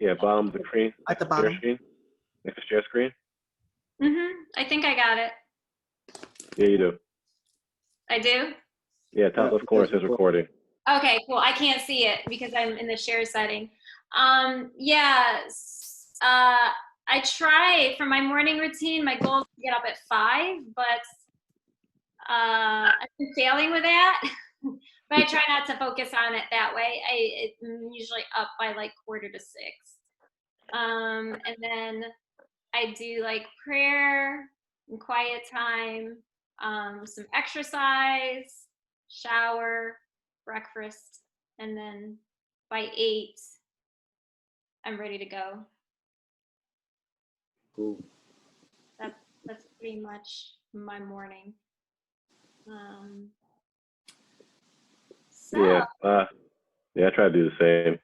Yeah, bottom of the screen. At the Share bottom. screen. Next to share screen. I think I got it. Yeah, you do. I do? Yeah, top left corner says recording. Okay, cool. I can't see it because I'm in the share setting. Yeah, I try for my morning routine. My goal is to get up at 5, but I've been failing with that. But I try not to focus on it that way. I'm usually up by like 5:45. And then I do like prayer and quiet time, some exercise, shower, breakfast, and then by 8, I'm ready to go. Cool. That's pretty much my morning. Yeah, I try to do the same.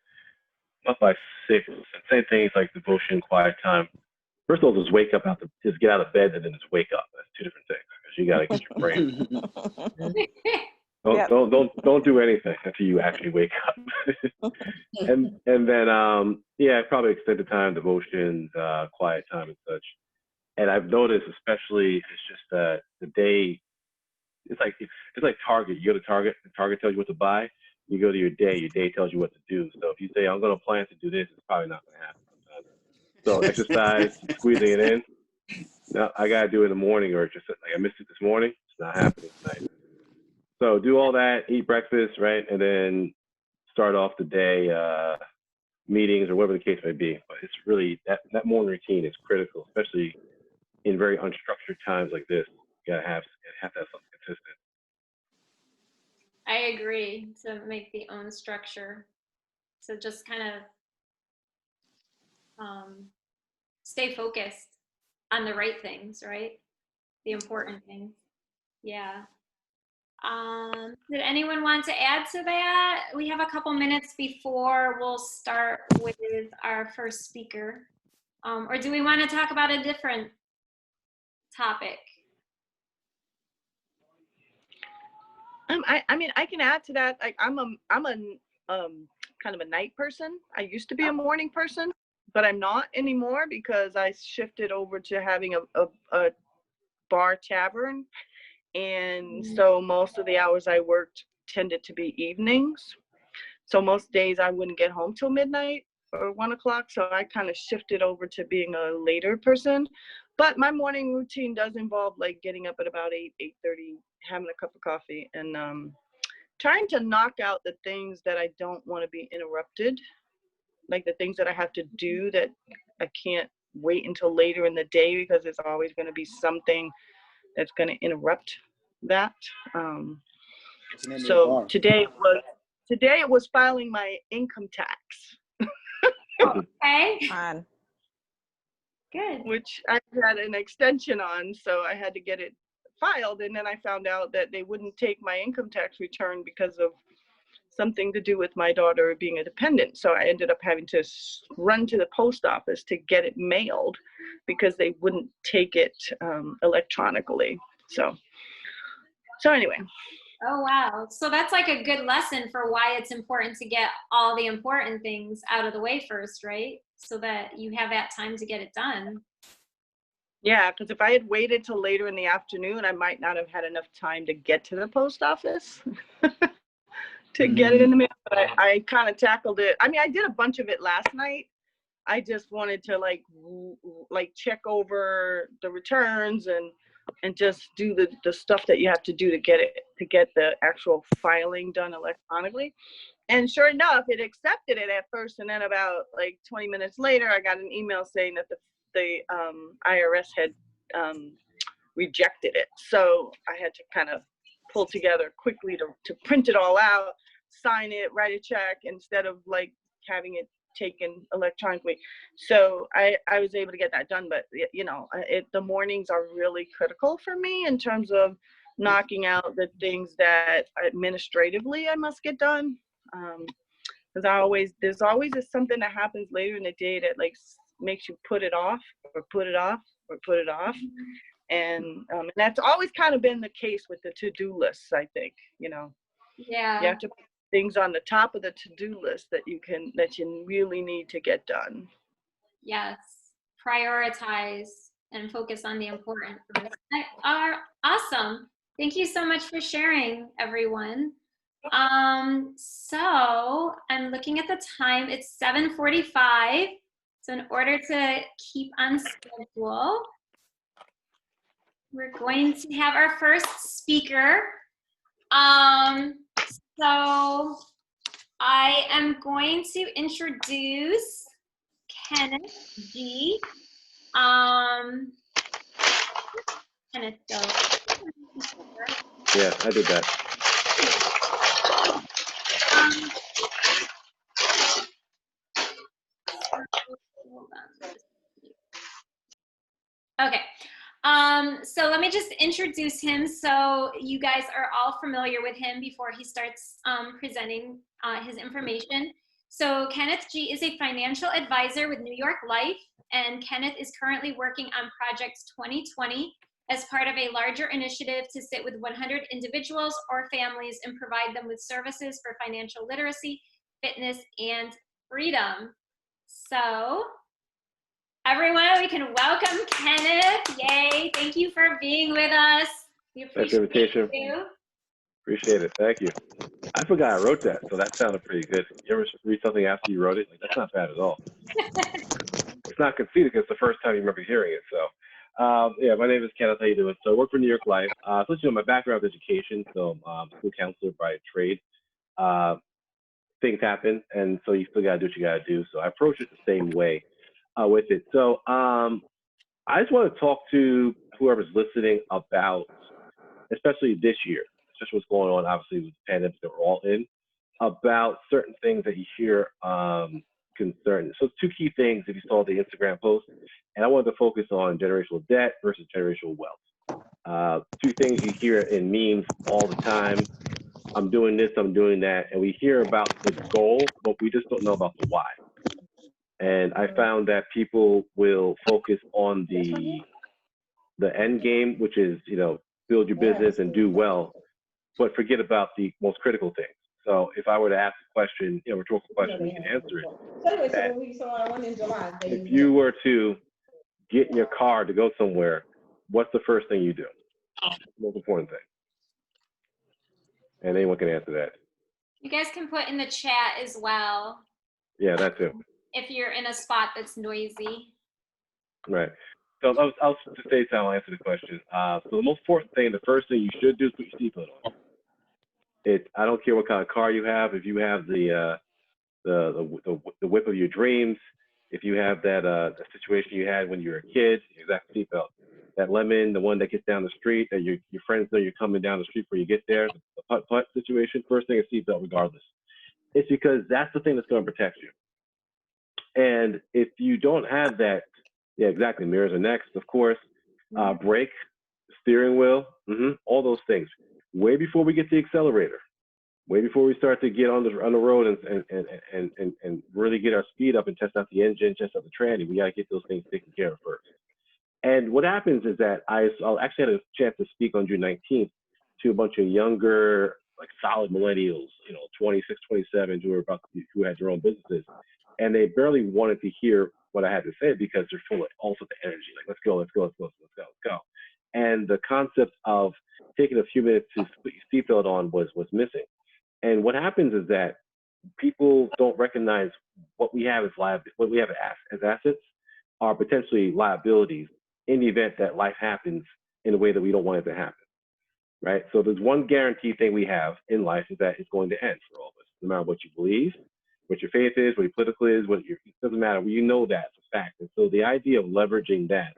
Up by 6. Same things like devotion, quiet time. First of all, just wake up just get out of bed and then just wake up. That's 2 different things because you gotta get your brain. Don't do anything until you actually wake up. and then probably extended time, devotions, quiet time and such. And I've noticed, especially, it's just the day. It's like Target. You go to Target, and Target tells you what to buy. You go to your day tells you what to do. So if you say, I'm going to plan to do this, it's probably not going to happen sometimes. So exercise, squeezing it in. No, I got to do it in the morning, or just like I missed it this morning. It's not happening tonight. So do all that, eat breakfast, right? And then start off the day, meetings or whatever the case may be. But it's really, that morning routine is critical, especially in very unstructured times like this. You gotta have to have something consistent. I agree, to make the own structure. So just kind of stay focused on the right things, right? The important things. Yeah. Did anyone want to add to that? We have a couple minutes before we'll start with our first speaker. Or do we want to talk about a different topic? I mean, I can add to that. Like, I'm a kind of a night person. I used to be a morning person, but I'm not anymore because I shifted over to having a bar tavern, and so most of the hours I worked tended to be evenings. So most days I wouldn't get home till midnight or 1 o'clock. So I kind of shifted over to being a later person. But my morning routine does involve like getting up at about 8:30, having a cup of coffee, and trying to knock out the things that I don't want to be interrupted, like the things that I have to do that I can't wait until later in the day because there's always going to be something that's going to interrupt that. So today it was filing my income tax. Okay. Good. Which I had an extension on, so I had to get it filed, and then I found out that they wouldn't take my income tax return because of something to do with my daughter being a dependent. So I ended up having to run to the post office to get it mailed because they wouldn't take it electronically. So anyway. Oh, wow. So that's like a good lesson for why it's important to get all the important things out of the way first, right? So that you have that time to get it done. Yeah, because if I had waited till later in the afternoon, I might not have had enough time to get to the post office to get it in the mail. But I kind of tackled it. I mean, I did a bunch of it last night. I just wanted to like check over the returns and just do the stuff that you have to do to get the actual filing done electronically. And sure enough, it accepted it at first, and then about like 20 minutes later, I got an email saying that the IRS had rejected it. So I had to kind of pull together quickly to print it all out, sign it, write a check instead of like having it taken electronically. So I was able to get that done. But you know, the mornings are really critical for me in terms of knocking out the things that administratively I must get done. Because there's always something that happens later in the day that like makes you put it off or put it off or put it off. And that's always kind of been the case with the to-do lists, I think, you know. Yeah. You have to things on the top of the to-do list that you really need to get done. Yes, prioritize and focus on the important first. Awesome. Thank you so much for sharing, everyone. So I'm looking at the time. It's 7:45. So in order to keep on schedule, we're going to have our first speaker. So I am going to introduce Kenneth G. Kenneth, go. Yeah, I did that. Hold on. Okay. So let me just introduce him so you guys are all familiar with him before he starts presenting his information. So Kenneth G is a financial advisor with New York Life, and Kenneth is currently working on Project 2020 as part of a larger initiative to sit with 100 individuals or families and provide them with services for financial literacy, fitness, and freedom. So everyone, we can welcome Kenneth. Yay, thank you for being with us. We appreciate you. Appreciate it, thank you. I forgot I wrote that, so that sounded pretty good. You ever read something after you wrote it? Like, that's not bad at all. It's not conceited because it's the first time you remember hearing it. So, yeah, my name is Kenneth. How you doing? So I work for New York Life. So, you know, my background is education, so I'm a school counselor by trade. Things happen, and so you still got to do what you got to do. So I approach it the same way with it. So I just want to talk to whoever's listening about, especially this year, especially what's going on, obviously, with the pandemic that we're all in, about certain things that you hear concerning. So two key things, if you saw the Instagram post, and I wanted to focus on generational debt versus generational wealth. Two things you hear in memes all the time. I'm doing this, I'm doing that, and we hear about the goal, but we just don't know about the why. And I found that people will focus on the end game, which is, you know, build your business and do well, but forget about the most critical things. So if I were to ask a question, you know, rhetorical question, you can answer it. If you were to get in your car to go somewhere, what's the first thing you do? Most important thing. And anyone can answer that. You guys can put in the chat as well. Yeah, that too. If you're in a spot that's noisy. Right. So I'll just say I'll answer the question. So the most important thing, the first thing you should do is put your seatbelt on. I don't care what kind of car you have. If you have the whip of your dreams, if you have that the situation you had when you were a kid, exact seatbelt. That lemon, the one that gets down the street, that your friends know you're coming down the street before you get there, the putt-putt situation, first thing is seatbelt regardless. It's because that's the thing that's going to protect you. And if you don't have that, yeah, exactly, mirrors are next, of course, brake, steering wheel, all those things. Way before we get the accelerator, way before we start to get on the road and really get our speed up and test out the engine, test out the tranny, we got to get those things taken care of first. And what happens is that I'll actually had a chance to speak on June 19th to a bunch of younger, like solid millennials, you know, 26, 27, who had their own businesses. And they barely wanted to hear what I had to say because they're full of all sorts of energy. Like, let's go, let's go, let's go, let's go, let's go. And the concept of taking a few minutes to put your seatbelt on was missing. And what happens is that people don't recognize what we have as what we have as assets are potentially liabilities in the event that life happens in a way that we don't want it to happen, right? So there's one guaranteed thing we have in life is that it's going to end for all of us, no matter what you believe, what your faith is, what your political is, it doesn't matter. You know that's a fact. And so the idea of leveraging that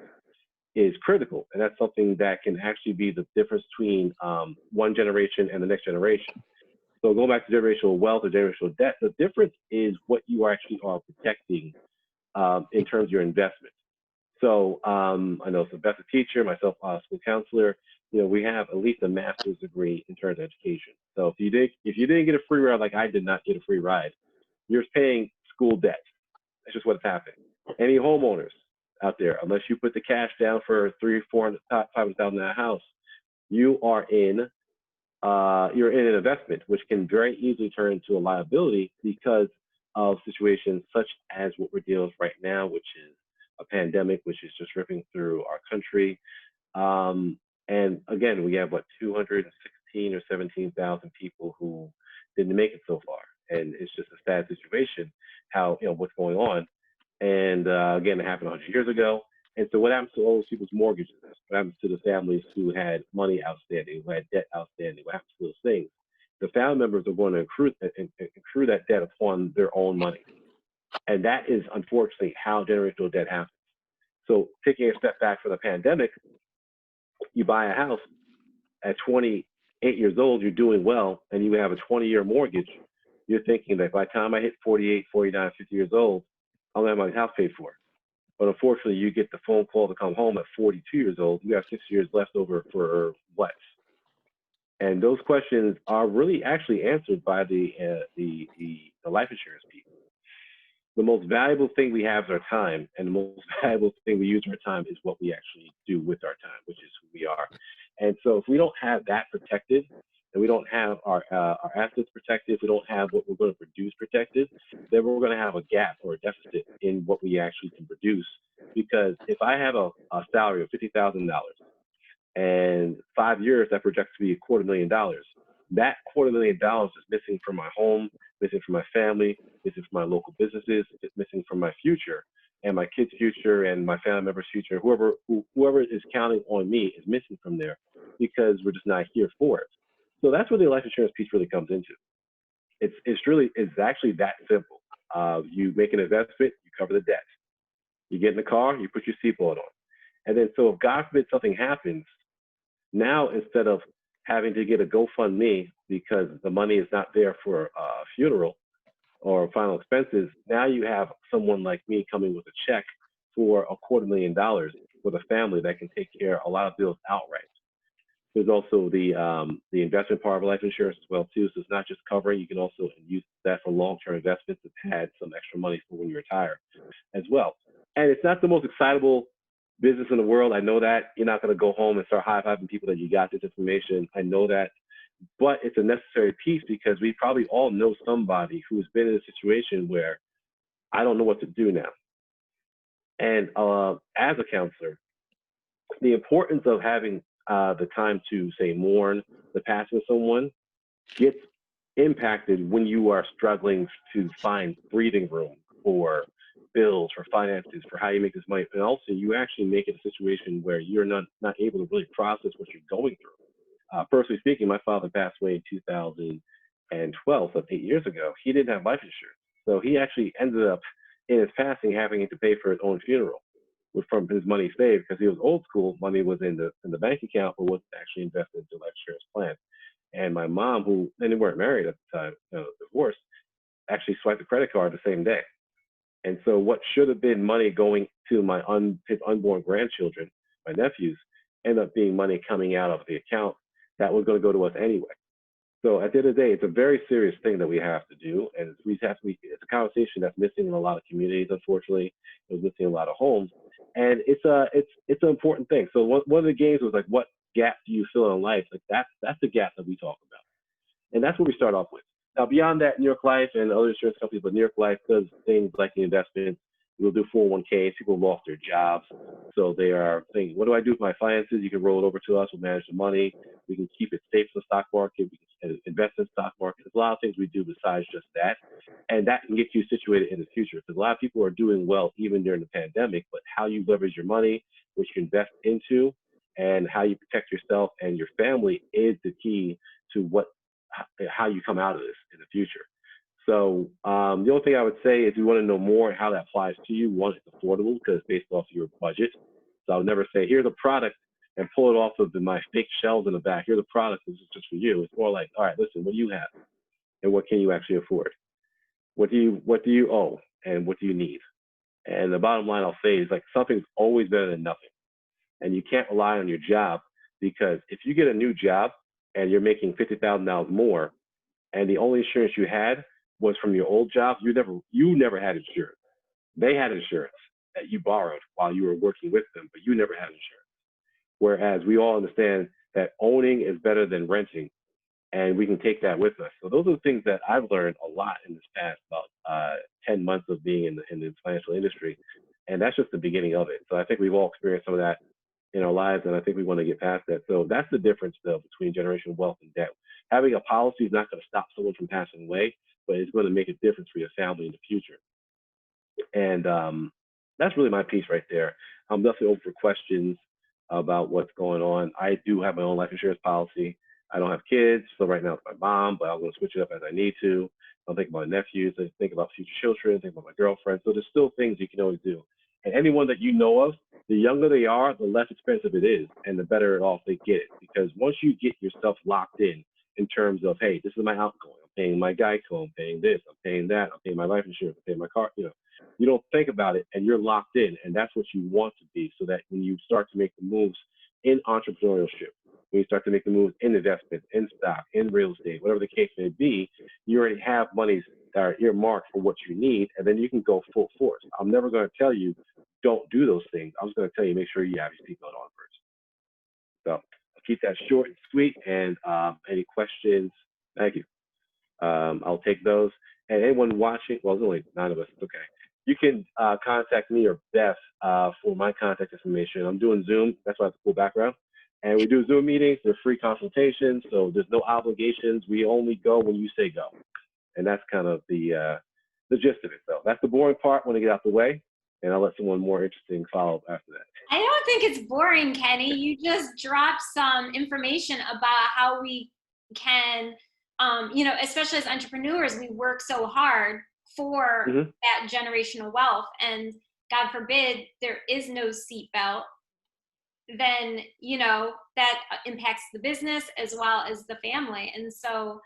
is critical. And that's something that can actually be the difference between one generation and the next generation. So going back to generational wealth or generational debt, the difference is what you actually are protecting in terms of your investment. So I know Beth's a teacher, myself a school counselor. You know, we have at least a master's degree in terms of education. So if you didn't get a free ride, like I did not get a free ride, you're paying school debt. That's just what's happening. Any homeowners out there, unless you put the cash down for $300,000, $400,000, $500,000 in a house, you are in you're in an investment, which can very easily turn into a liability because of situations such as what we're dealing with right now, which is a pandemic, which is just ripping through our country. And again, we have what 216 or 17,000 people who didn't make it so far, and it's just a sad situation. How what's going on, and again, it happened 100 years ago. And so, what happens to all those people's mortgages? What happens to the families who had money outstanding, who had debt outstanding? What happens to those things? The family members are going to accrue that debt upon their own money, and that is unfortunately how generational debt happens. So, taking a step back from the pandemic, you buy a house at 28 years old, you're doing well, and you have a 20-year mortgage. You're thinking that by the time I hit 48, 49, 50 years old, I'll have my house paid for. But unfortunately, you get the phone call to come home at 42 years old. You have 6 years left over for what? And those questions are really actually answered by the life insurance people. The most valuable thing we have is our time, and the most valuable thing we use our time is what we actually do with our time, which is who we are. And so if we don't have that protected, and we don't have our assets protected, if we don't have what we're going to produce protected, then we're going to have a gap or a deficit in what we actually can produce. Because if I have a salary of $50,000 and 5 years that projects to be $250,000, that $250,000 is missing from my home, missing from my family, missing from my local businesses, it's missing from my future and my kids' future and my family members' future. Whoever is counting on me is missing from there because we're just not here for it. So that's where the life insurance piece really comes into. It's actually that simple. You make an investment, you cover the debt. You get in the car, you put your seatbelt on. And then so if God forbid something happens, now instead of having to get a GoFundMe because the money is not there for a funeral or final expenses, now you have someone like me coming with a check for $250,000 with a family that can take care of a lot of bills outright. There's also the investment part of life insurance as well too. So it's not just covering; you can also use that for long-term investments to add some extra money for when you retire, as well. And it's not the most excitable business in the world. I know that you're not going to go home and start high-fiving people that you got this information. I know that, but it's a necessary piece because we probably all know somebody who's been in a situation where I don't know what to do now. And as a counselor, the importance of having the time to say mourn the passing of someone gets impacted when you are struggling to find breathing room for bills, for finances, for how you make this money. And also you actually make it a situation where you're not able to really process what you're going through. Personally speaking, my father passed away in 2012, so 8 years ago. He didn't have life insurance. So he actually ended up in his passing having to pay for his own funeral from his money saved, because he was old school. Money was in the bank account, but wasn't actually invested into life insurance plan. And my mom, who they weren't married at the time, divorced, actually swiped the credit card the same day. And so what should have been money going to his unborn grandchildren, my nephews, ended up being money coming out of the account that was going to go to us anyway. So at the end of the day, it's a very serious thing that we have to do, and it's a conversation that's missing in a lot of communities. Unfortunately, it was missing in a lot of homes, and it's an important thing. So one of the games was like, what gap do you fill in life? Like that's the gap that we talk about, and that's what we start off with. Now beyond that, New York Life and other insurance companies, but New York Life does things like the investments. We'll do 401ks. People lost their jobs, so they are thinking, what do I do with my finances? You can roll it over to us. We'll manage the money. We can keep it safe in the stock market. We can invest in the stock market. There's a lot of things we do besides just that, and that can get you situated in the future. Because a lot of people are doing well even during the pandemic, but how you leverage your money, what you invest into, and how you protect yourself and your family is the key to how you come out of this in the future. So the only thing I would say is, if you want to know more how that applies to you, one, it's affordable because it's based off your budget. So I would never say, here's a product and pull it off of my fake shelves in the back. Here's a product, this is just for you. It's more like, all right, listen, what do you have? And what can you actually afford? What do you owe? And what do you need? And the bottom line I'll say is, like, something's always better than nothing. And you can't rely on your job, because if you get a new job and you're making $50,000 more, and the only insurance you had was from your old job, you never had insurance. They had insurance that you borrowed while you were working with them, but you never had insurance. Whereas we all understand that owning is better than renting, and we can take that with us. So those are the things that I've learned a lot in this past about 10 months of being in the financial industry. And that's just the beginning of it. So I think we've all experienced some of that in our lives, and I think we want to get past that. So that's the difference, though, between generational wealth and debt. Having a policy is not going to stop someone from passing away, but it's going to make a difference for your family in the future. And that's really my piece right there. I'm definitely open for questions about what's going on. I do have my own life insurance policy. I don't have kids, so right now it's my mom, but I'm going to switch it up as I need to. I'll think about nephews, I think about future children, think about my girlfriend. So there's still things you can always do. And anyone that you know of, the younger they are, the less expensive it is, and the better off they get it. Because once you get yourself locked in terms of, hey, this is my outgoing, I'm paying my Geico, I'm paying this, I'm paying that, I'm paying my life insurance, I'm paying my car, you don't think about it, and you're locked in, and that's what you want to be, so that when you start to make the moves in entrepreneurship, when you start to make the moves in investments, in stock, in real estate, whatever the case may be, you already have monies that are earmarked for what you need, and then you can go full force. I'm never going to tell you don't do those things. I'm just going to tell you make sure you have your seatbelt on first. So I'll keep that short and sweet. And any questions? Thank you. I'll take those. And anyone watching, well, there's only 9 of us. It's okay. You can contact me or Beth for my contact information. I'm doing Zoom. That's why I have the cool background. And we do Zoom meetings. They're free consultations, so there's no obligations. We only go when you say go. And that's kind of the gist of it. So that's the boring part when I get out the way, and I'll let someone more interesting follow up after that. I don't think it's boring, Kenny. You just dropped some information about how we can, especially as entrepreneurs, we work so hard for that generational wealth. And God forbid there is no seatbelt, then, that impacts the business as well as the family. And so,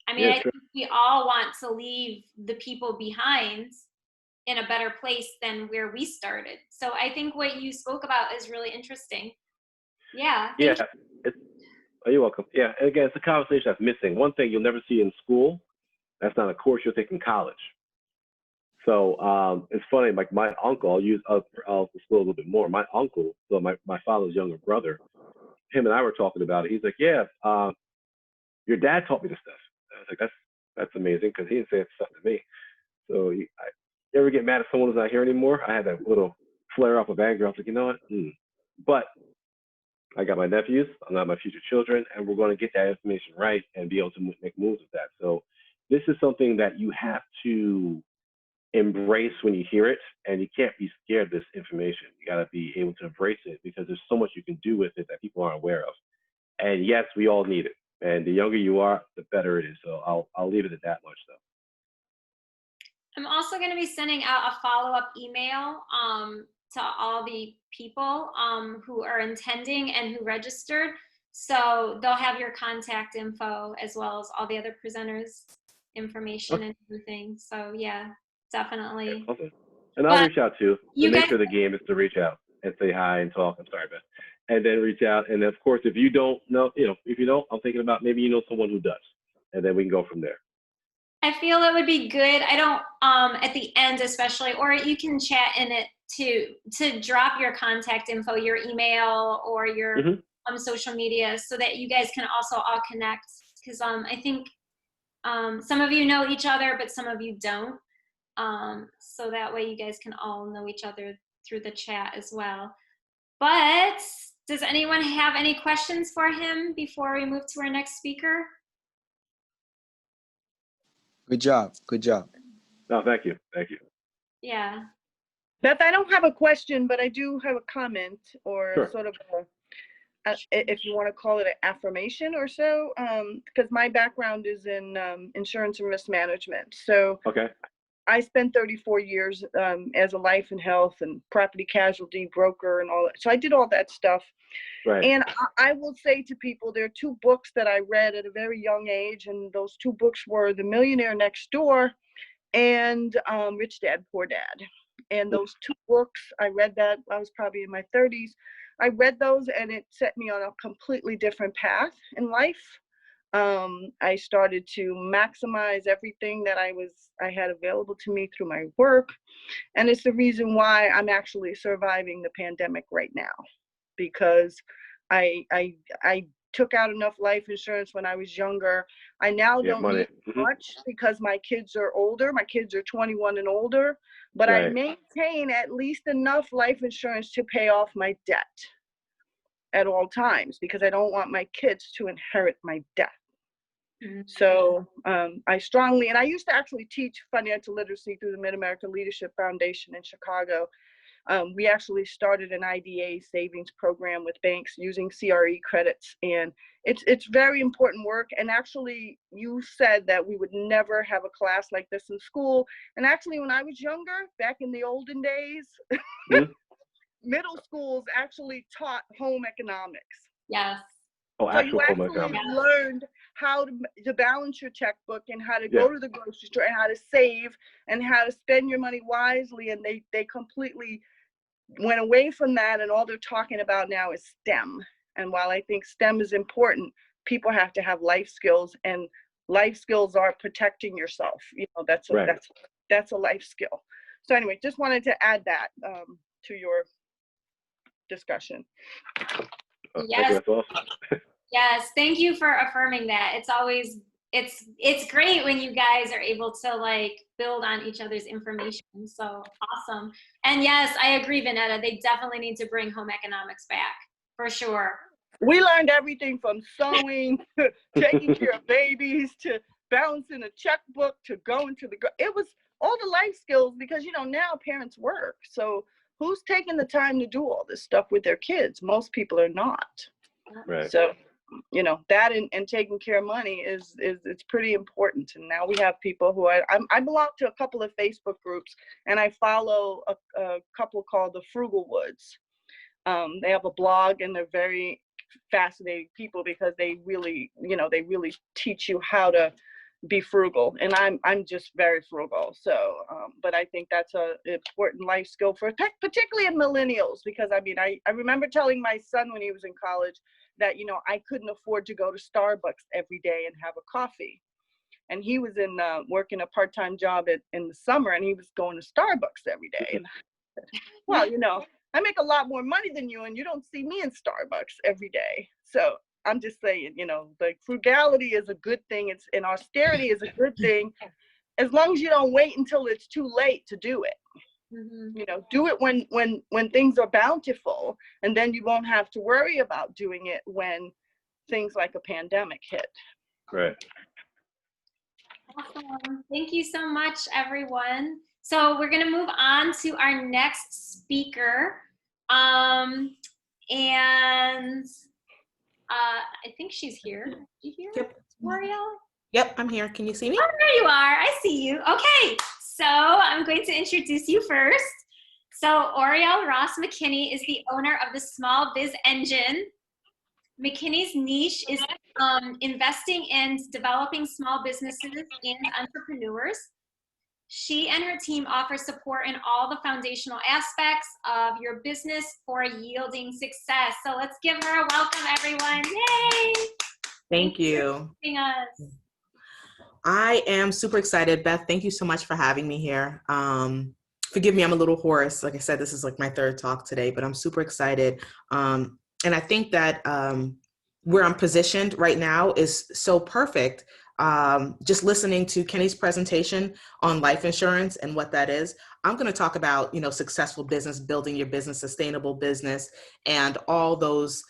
I think we all want to leave the people behind in a better place than where we started. So I think what you spoke about is really interesting. Yeah. Yeah. You're welcome. Yeah. And again, it's a conversation that's missing. One thing you'll never see in school, that's not a course you'll take in college. So it's funny, like my uncle, I'll disclose a little bit more. My uncle, so my father's younger brother, him and I were talking about it. He's like, yeah, your dad taught me this stuff. I was like, that's amazing, because he didn't say stuff to me. So you ever get mad at someone who's not here anymore? I had that little flare up of anger. I was like, you know what? But I got my nephews, I got my future children, and we're going to get that information right and be able to make moves with that. So this is something that you have to embrace when you hear it, and you can't be scared of this information. You got to be able to embrace it, because there's so much you can do with it that people aren't aware of. And yes, we all need it. And the younger you are, the better it is. So I'll leave it at that much, though. I'm also going to be sending out a follow-up email to all the people who are intending and who registered. So they'll have your contact info as well as all the other presenters' information and everything. So yeah, definitely. Yeah, awesome. And I'll reach out too. The nature of the game is to reach out and say hi and talk. I'm sorry, Beth. And then reach out. And of course, if you don't know, if you don't, I'm thinking about maybe you know someone who does. And then we can go from there. I feel it would be good. I don't, at the end especially, or you can chat in it to drop your contact info, your email or your social media, so that you guys can also all connect. Because I think some of you know each other, but some of you don't. So that way you guys can all know each other through the chat as well. But does anyone have any questions for him before we move to our next speaker? Good job. Good job. No, thank you. Thank you. Yeah. Beth, I don't have a question, but I do have a comment, or sort of if you want to call it an affirmation or so, because my background is in insurance and risk management. So I spent 34 years as a life and health and property casualty broker and all that. So I did all that stuff. Right. And I will say to people, there are 2 books that I read at a very young age, and those 2 books were The Millionaire Next Door and Rich Dad, Poor Dad. And those 2 books, I read that, I was probably in my 30s. I read those, and it set me on a completely different path in life. I started to maximize everything that I had available to me through my work. And it's the reason why I'm actually surviving the pandemic right now, because I took out enough life insurance when I was younger. I now Yeah, don't money. need much because my kids are older. My kids are 21 and older, but I Right. maintain at least enough life insurance to pay off my debt at all times because I don't want my kids to inherit my debt. So I strongly, and I used to actually teach financial literacy through the Mid-America Leadership Foundation in Chicago. We actually started an IDA savings program with banks using CRE credits, and it's very important work. And actually, you said that we would never have a class like this in school. And actually, when I was younger, back in the olden days, middle schools actually taught home economics. Yes. Oh, So you actual home actually economics. learned how to balance your checkbook and how to Yeah. go to the grocery store and how to save and how to spend your money wisely. And they completely went away from that, and all they're talking about now is STEM. And while I think STEM is important, people have to have life skills, and life skills are protecting yourself. You know, that's a life skill. So anyway, just wanted to add that to your discussion. Yes. That's awesome. Yes, thank you for affirming that. It's always it's great when you guys are able to like build on each other's information. So awesome. And yes, I agree, Vanetta. They definitely need to bring home economics back for sure. We learned everything from sewing to taking care of babies to balancing a checkbook to going to it was all the life skills because, you know, now parents work. So who's taking the time to do all this stuff with their kids? Most people are not. Right. So, you know, that and taking care of money is it's pretty important. And now we have people who I belong to a couple of Facebook groups, and I follow a couple called the Frugal Woods. They have a blog, and they're very fascinating people because they really teach you how to be frugal. And I'm just very frugal. So, but I think that's an important life skill for particularly in millennials, because I mean, I remember telling my son when he was in college that, you know, I couldn't afford to go to Starbucks every day and have a coffee. And he was working a part-time job in the summer, and he was going to Starbucks every day. And I said, well, you know, I make a lot more money than you, and you don't see me in Starbucks every day. So I'm just saying, you know, like frugality is a good thing. And austerity is a good thing, as long as you don't wait until it's too late to do it. You know, do it when things are bountiful, and then you won't have to worry about doing it when things like a pandemic hit. Right. Awesome. Thank you so much, everyone. So we're going to move on to our next speaker. And I think she's here. Is she here? Yep. L'Oreal? Yep, I'm here. Can you see me? Oh, there you are. I see you. Okay. So I'm going to introduce you first. So Oriel Ross McKinney is the owner of the Small Biz Engine. McKinney's niche is investing in developing small businesses and entrepreneurs. She and her team offer support in all the foundational aspects of your business for yielding success. So let's give her a welcome, everyone. Yay! Thank you. For joining us. I am super excited. Beth, thank you so much for having me here. Forgive me, I'm a little hoarse. Like I said, this is like my third talk today, but I'm super excited. And I think that where I'm positioned right now is so perfect. Just listening to Kenny's presentation on life insurance and what that is, I'm going to talk about, you know, successful business, building your business, sustainable business, and all those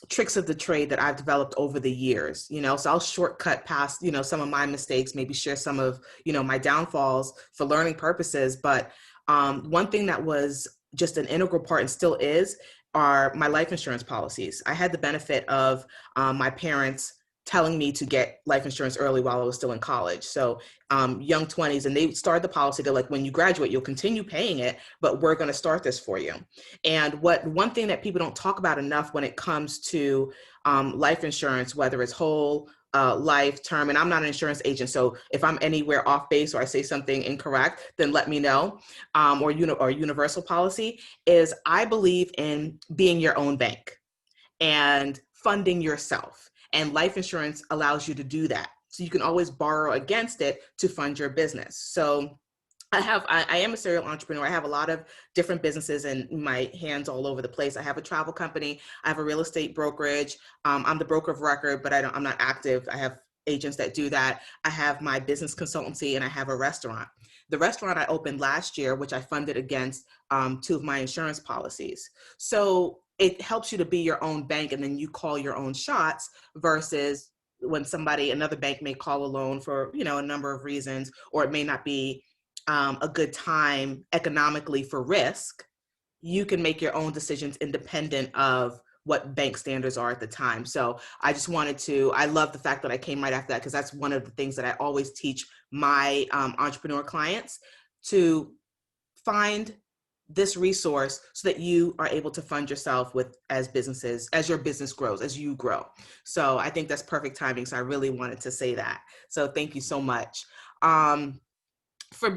tricks of the trade that I've developed over the years, you know, so I'll shortcut past, you know, some of my mistakes, maybe share some of, you know, my downfalls for learning purposes. But one thing that was just an integral part and still is are my life insurance policies. I had the benefit of my parents telling me to get life insurance early while I was still in college. So young 20s, and they started the policy. They're like, when you graduate, you'll continue paying it, but we're going to start this for you. And one thing that people don't talk about enough when it comes to life insurance, whether it's whole, life, term, and I'm not an insurance agent, so if I'm anywhere off base or I say something incorrect, then let me know, or universal policy, is I believe in being your own bank and funding yourself. And life insurance allows you to do that. So you can always borrow against it to fund your business. So I am a serial entrepreneur. I have a lot of different businesses and my hands all over the place. I have a travel company. I have a real estate brokerage. I'm the broker of record, but I'm not active. I have agents that do that. I have my business consultancy and I have a restaurant. The restaurant I opened last year, which I funded against 2 of my insurance policies. So it helps you to be your own bank and then you call your own shots versus when another bank may call a loan for, a number of reasons, or it may not be a good time economically for risk. You can make your own decisions independent of what bank standards are at the time. So I just I love the fact that I came right after that, because that's one of the things that I always teach my entrepreneur clients, to find this resource so that you are able to fund yourself as your business grows, as you grow. So I think that's perfect timing. So I really wanted to say that. So thank you so much. For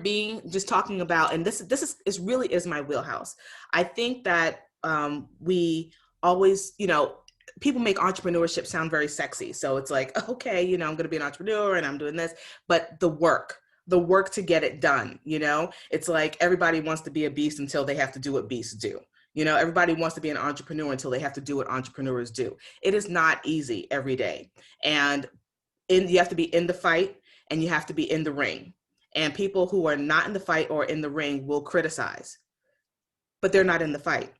just talking about, and this really is my wheelhouse. I think that we always, people make entrepreneurship sound very sexy. So it's like, okay, I'm going to be an entrepreneur and I'm doing this, but the work to get it done, it's like everybody wants to be a beast until they have to do what beasts do. Everybody wants to be an entrepreneur until they have to do what entrepreneurs do. It is not easy every day. And you have to be in the fight and you have to be in the ring. And people who are not in the fight or in the ring will criticize, but they're not in the fight.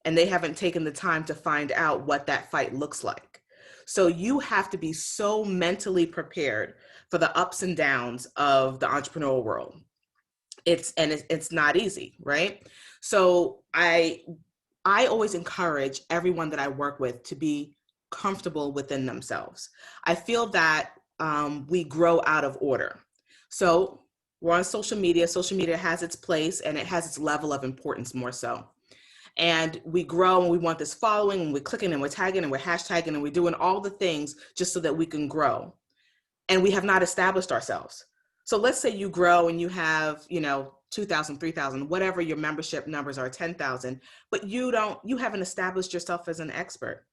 And they haven't taken the time to find out what that fight looks like. So you have to be so mentally prepared for the ups and downs of the entrepreneurial world. It's not easy, right? So I always encourage everyone that I work with to be comfortable within themselves. I feel that we grow out of order. So we're on social media. Social media has its place and it has its level of importance more so. And we grow and we want this following and we're clicking and we're tagging and we're hashtagging and we're doing all the things just so that we can grow. And we have not established ourselves. So let's say you grow and you have, 2,000, 3,000, whatever your membership numbers are, 10,000, but you haven't established yourself as an expert.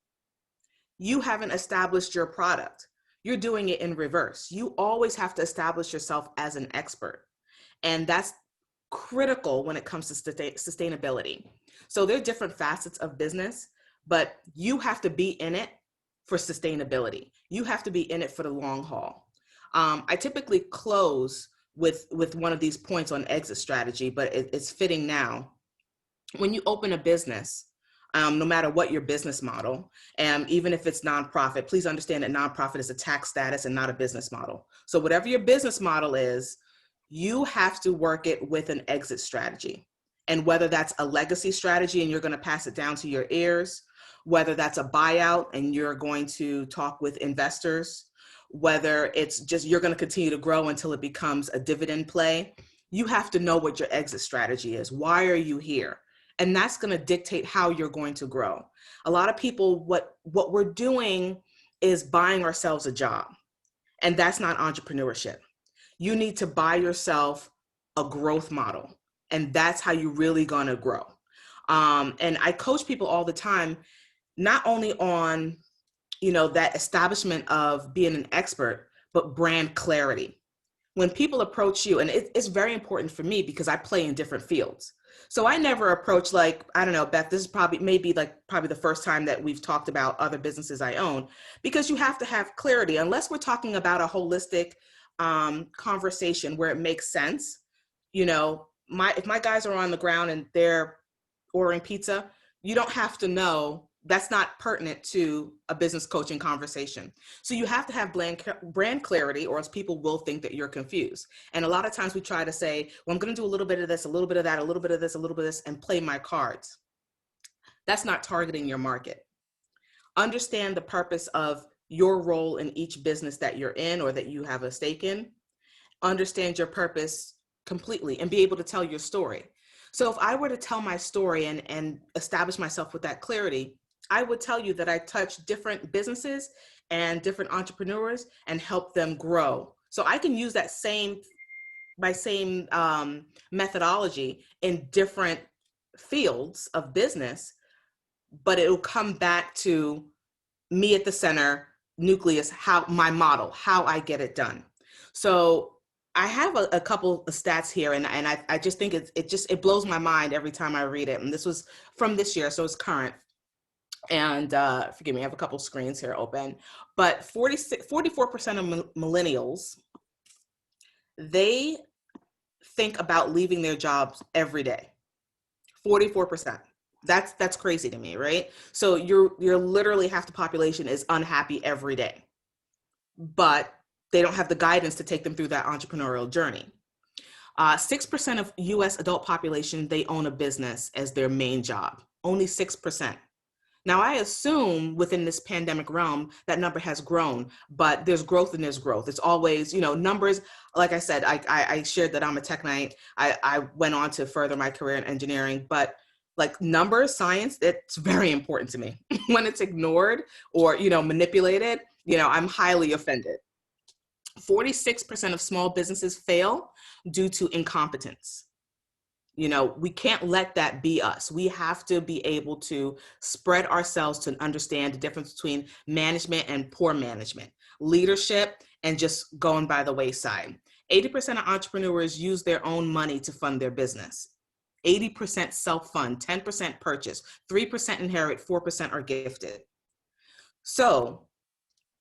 You haven't established your product. You're doing it in reverse. You always have to establish yourself as an expert. And that's critical when it comes to sustainability. So there are different facets of business, but you have to be in it for sustainability. You have to be in it for the long haul. I typically close with one of these points on exit strategy, but it's fitting now. When you open a business, no matter what your business model, and even if it's nonprofit, please understand that nonprofit is a tax status and not a business model. So whatever your business model is, you have to work it with an exit strategy. And whether that's a legacy strategy and you're going to pass it down to your heirs, whether that's a buyout and you're going to talk with investors, whether it's just you're going to continue to grow until it becomes a dividend play, you have to know what your exit strategy is. Why are you here? And that's going to dictate how you're going to grow. A lot of people, what we're doing is buying ourselves a job. And that's not entrepreneurship. You need to buy yourself a growth model. And that's how you're really going to grow. And I coach people all the time, not only on, that establishment of being an expert, but brand clarity. When people approach you, and it's very important for me because I play in different fields. So I never approach I don't know, Beth, this is probably the first time that we've talked about other businesses I own, because you have to have clarity. Unless we're talking about a holistic conversation where it makes sense, if my guys are on the ground and they're ordering pizza, you don't have to know. That's not pertinent to a business coaching conversation. So you have to have brand clarity, or else people will think that you're confused. And a lot of times we try to say, well, I'm going to do a little bit of this, a little bit of that, a little bit of this, a little bit of this, and play my cards. That's not targeting your market. Understand the purpose of your role in each business that you're in or that you have a stake in. Understand your purpose completely and be able to tell your story. So if I were to tell my story and establish myself with that clarity, I would tell you that I touch different businesses and different entrepreneurs and help them grow. So I can use that same methodology in different fields of business, but it'll come back to me at the center, nucleus, how my model, how I get it done. So I have a couple of stats here, and I just think it blows my mind every time I read it. And this was from this year, so it's current. And forgive me, I have a couple screens here open. But 44% of millennials, they think about leaving their jobs every day. 44%. That's crazy to me, right? So you're literally half the population is unhappy every day, but they don't have the guidance to take them through that entrepreneurial journey. 6% of US adult population, they own a business as their main job. Only 6%. Now, I assume within this pandemic realm, that number has grown, but there's growth and there's growth. It's always, numbers. Like I said, I shared that I'm a tech knight. I went on to further my career in engineering, but like numbers, science, it's very important to me. When it's ignored or, manipulated, I'm highly offended. 46% of small businesses fail due to incompetence. We can't let that be us. We have to be able to spread ourselves to understand the difference between management and poor management, leadership, and just going by the wayside. 80% of entrepreneurs use their own money to fund their business. 80% self-fund, 10% purchase, 3% inherit, 4% are gifted. So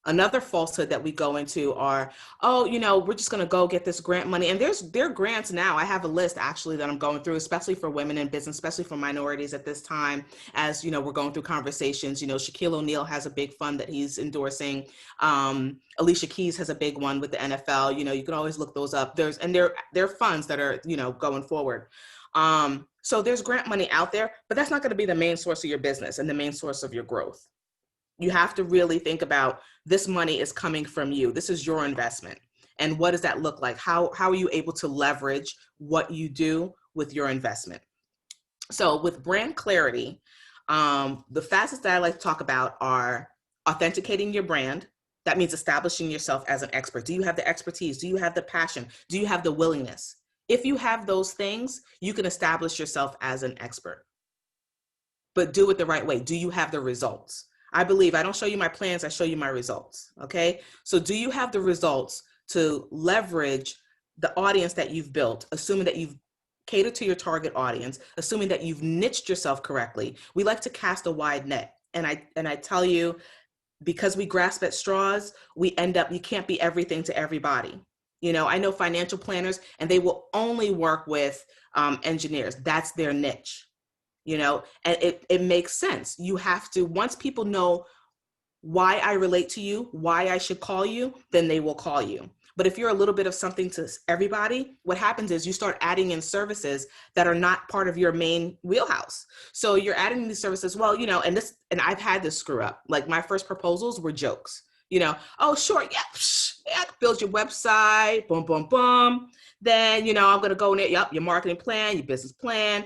another falsehood that we go into are, we're just going to go get this grant money. And there are grants now. I have a list actually that I'm going through, especially for women in business, especially for minorities at this time, as we're going through conversations. Shaquille O'Neal has a big fund that he's endorsing. Alicia Keys has a big one with the NFL. You can always look those up. There are funds that are, going forward. So there's grant money out there, but that's not going to be the main source of your business and the main source of your growth. You have to really think about, this money is coming from you. This is your investment. And what does that look like? How are you able to leverage what you do with your investment? So with brand clarity, the facets that I like to talk about are authenticating your brand. That means establishing yourself as an expert. Do you have the expertise? Do you have the passion? Do you have the willingness? If you have those things, you can establish yourself as an expert. But do it the right way. Do you have the results? I believe I don't show you my plans, I show you my results, okay? So do you have the results to leverage the audience that you've built, assuming that you've catered to your target audience, assuming that you've niched yourself correctly? We like to cast a wide net. And I tell you, because we grasp at straws, we end up, you can't be everything to everybody. I know financial planners, and they will only work with engineers. That's their niche. And it makes sense. You have to, once people know why I relate to you, why I should call you, then they will call you. But if you're a little bit of something to everybody, what happens is you start adding in services that are not part of your main wheelhouse. So you're adding these services, and I've had this screw up. Like my first proposals were jokes. Oh, sure, yeah, I can build your website, boom, boom, boom. Then, I'm going to go in there, your marketing plan, your business plan,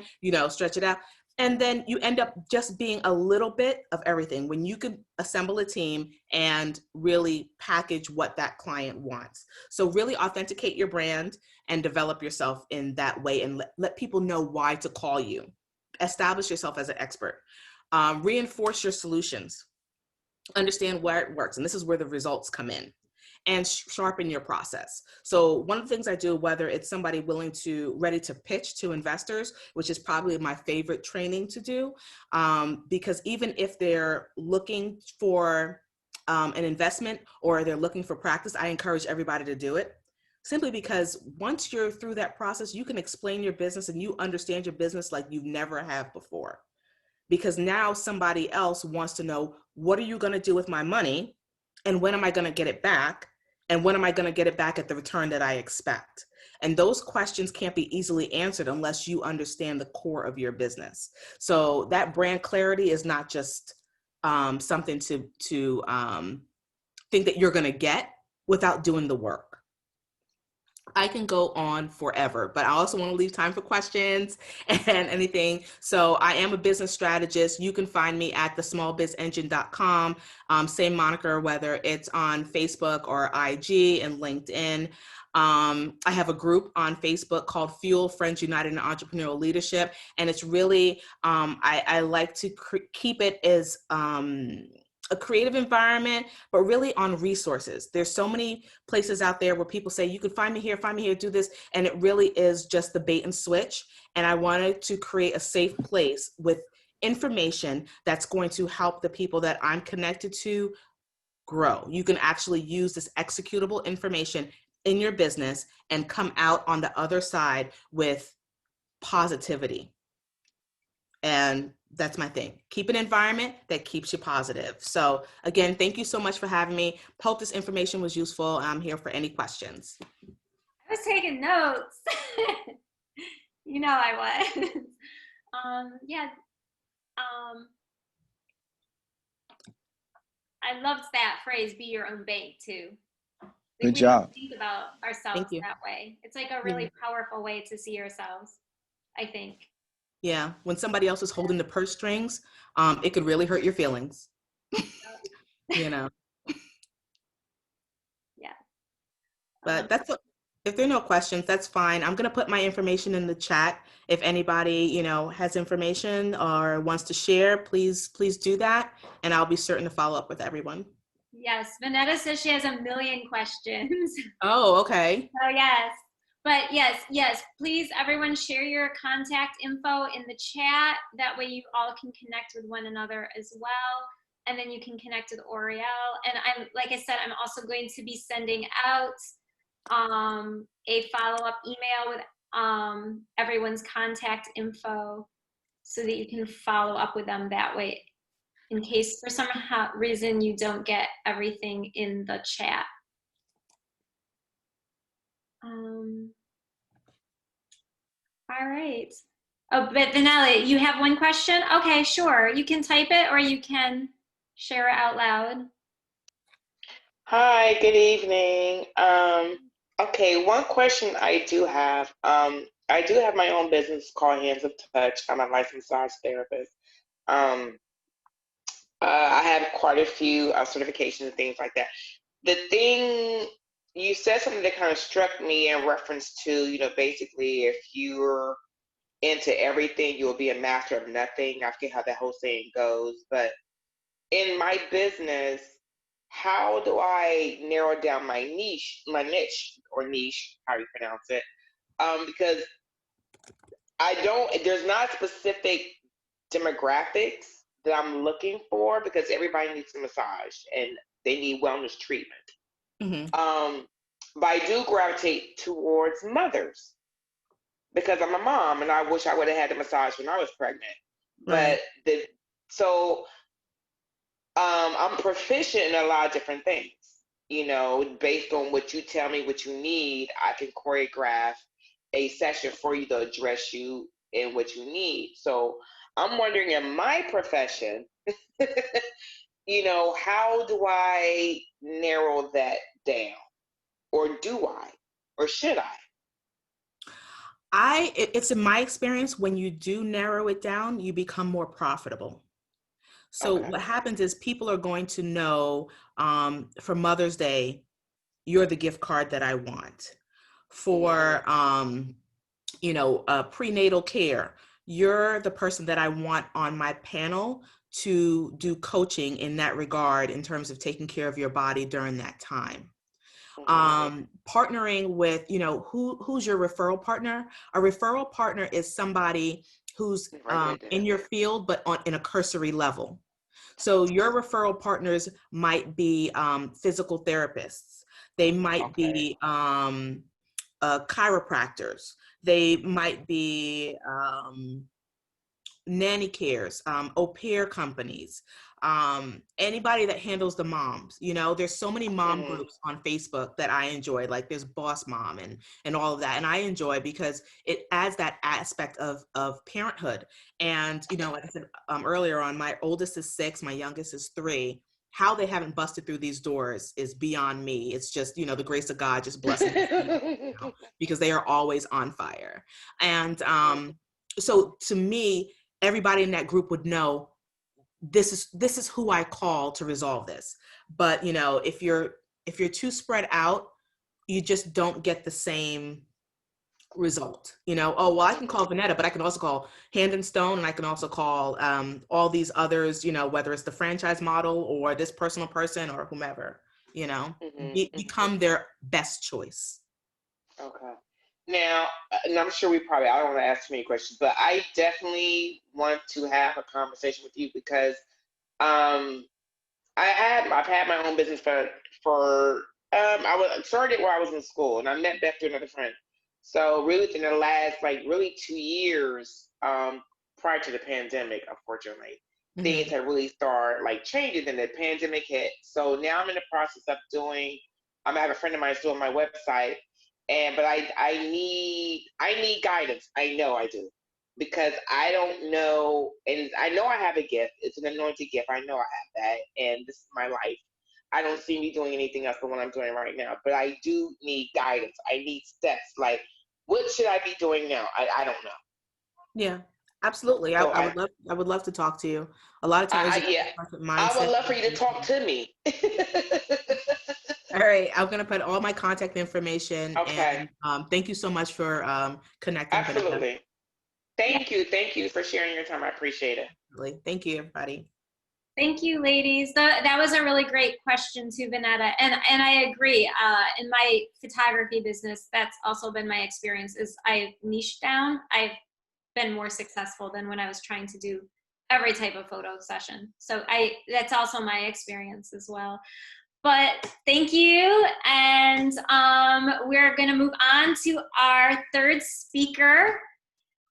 stretch it out. And then you end up just being a little bit of everything when you could assemble a team and really package what that client wants. So really authenticate your brand and develop yourself in that way, and let people know why to call you. Establish yourself as an expert. Reinforce your solutions. Understand where it works. And this is where the results come in. And sharpen your process. So one of the things I do, whether it's somebody ready to pitch to investors, which is probably my favorite training to do, because even if they're looking for an investment or they're looking for practice, I encourage everybody to do it. Simply because once you're through that process, you can explain your business and you understand your business like you've never have before. Because now somebody else wants to know, what are you going to do with my money? And when am I going to get it back? And when am I going to get it back at the return that I expect? And those questions can't be easily answered unless you understand the core of your business. So that brand clarity is not just something to think that you're going to get without doing the work. I can go on forever, but I also want to leave time for questions and anything. So I am a business strategist. You can find me at thesmallbizengine.com, same moniker, whether it's on Facebook or IG and LinkedIn. I have a group on Facebook called Fuel Friends United in Entrepreneurial Leadership. And it's really, I like to keep it as a creative environment, but really on resources. There's so many places out there where people say, you can find me here, do this. And it really is just the bait and switch. And I wanted to create a safe place with information that's going to help the people that I'm connected to grow. You can actually use this executable information in your business and come out on the other side with positivity. And that's my thing. Keep an environment that keeps you positive. So again, thank you so much for having me. Hope this information was useful. I'm here for any questions. I was taking notes. You know I was. Yeah. I loved that phrase, be your own bank, too. Good We job. don't think about ourselves Thank you. that way. It's like a really powerful way to see ourselves, I think. Yeah, when somebody else is holding the purse strings, it could really hurt your feelings. You know. Yeah. But that's if there are no questions, that's fine. I'm gonna put my information in the chat. If anybody, you know, has information or wants to share, please do that, and I'll be certain to follow up with everyone. Yes, Vanetta says she has a million questions. Oh, okay. Oh, yes. But yes, please, everyone share your contact info in the chat. That way you all can connect with one another as well. And then you can connect with Oriel. And like I said, I'm also going to be sending out a follow-up email with everyone's contact info so that you can follow up with them that way, in case for some reason you don't get everything in the chat. All right. Oh, but Vanelli, you have one question? Okay, sure. You can type it or you can share it out loud. Hi, good evening. Okay, one question I do have. I do have my own business called Hands of Touch. I'm a licensed massage therapist. I have quite a few certifications and things like that. The thing you said something that kind of struck me in reference to, you know, basically if you're into everything, you'll be a master of nothing. I forget how that whole saying goes, but in my business, how do I narrow down my niche, or niche, how you pronounce it? Because there's not specific demographics that I'm looking for, because everybody needs a massage and they need wellness treatment. Mm-hmm. But I do gravitate towards mothers because I'm a mom and I wish I would have had a massage when I was pregnant. Right. But I'm proficient in a lot of different things. You know, based on what you tell me what you need, I can choreograph a session for you to address you and what you need. So I'm wondering, in my profession, you know, how do I narrow that down? Or do I? Or should I? It's in my experience, when you do narrow it down, you become more profitable. So Okay. what happens is people are going to know, for Mother's Day, you're the gift card that I want. For, you know, prenatal care, you're the person that I want on my panel to do coaching in that regard in terms of taking care of your body during that time. Partnering with, you know, who's your referral partner? A referral partner is somebody who's in your field, but in a cursory level. So your referral partners might be physical therapists. They might be chiropractors. They might be nanny cares, au pair companies, anybody that handles the moms. You know, there's so many mom groups on Facebook that I enjoy, like there's Boss Mom and all of that. And I enjoy because it adds that aspect of parenthood. And, you know, like I said earlier on, my oldest is 6, my youngest is 3. How they haven't busted through these doors is beyond me. It's just, you know, the grace of God just blessing them, you know, because they are always on fire. And so to me, everybody in that group would know this is who I call to resolve this. But, you know, if you're too spread out, you just don't get the same result. You know, oh, well, I can call Vanetta, but I can also call Hand and Stone, and I can also call all these others, you know, whether it's the franchise model or this personal person or whomever, you know, become their best choice. Okay. Now, and I'm sure I don't want to ask too many questions, but I definitely want to have a conversation with you because I've had my own business for I started while I was in school, and I met Beth through another friend. So really within the last really 2 years, prior to the pandemic, unfortunately, things had really started changing, and the pandemic hit. So now I'm in the process of I have a friend of mine doing my website, but I need guidance. I know I do, because I don't know, and I know I have a gift. It's an anointed gift. I know I have that, and this is my life. I don't see me doing anything else than what I'm doing right now, but I do need guidance. I need steps. What should I be doing now? I don't know. Yeah, absolutely. So I would love to talk to you. A lot of times, I would love for you to talk to me. All right, I'm gonna put all my contact information. Okay. And thank you so much for connecting. Absolutely. Thank you for sharing your time. I appreciate it. Thank you, everybody. Thank you, ladies. That was a really great question too, Vanetta. And I agree. In my photography business, that's also been my experience. Is I've niched down. I've been more successful than when I was trying to do every type of photo session. So that's also my experience as well. But thank you, and we're gonna move on to our third speaker,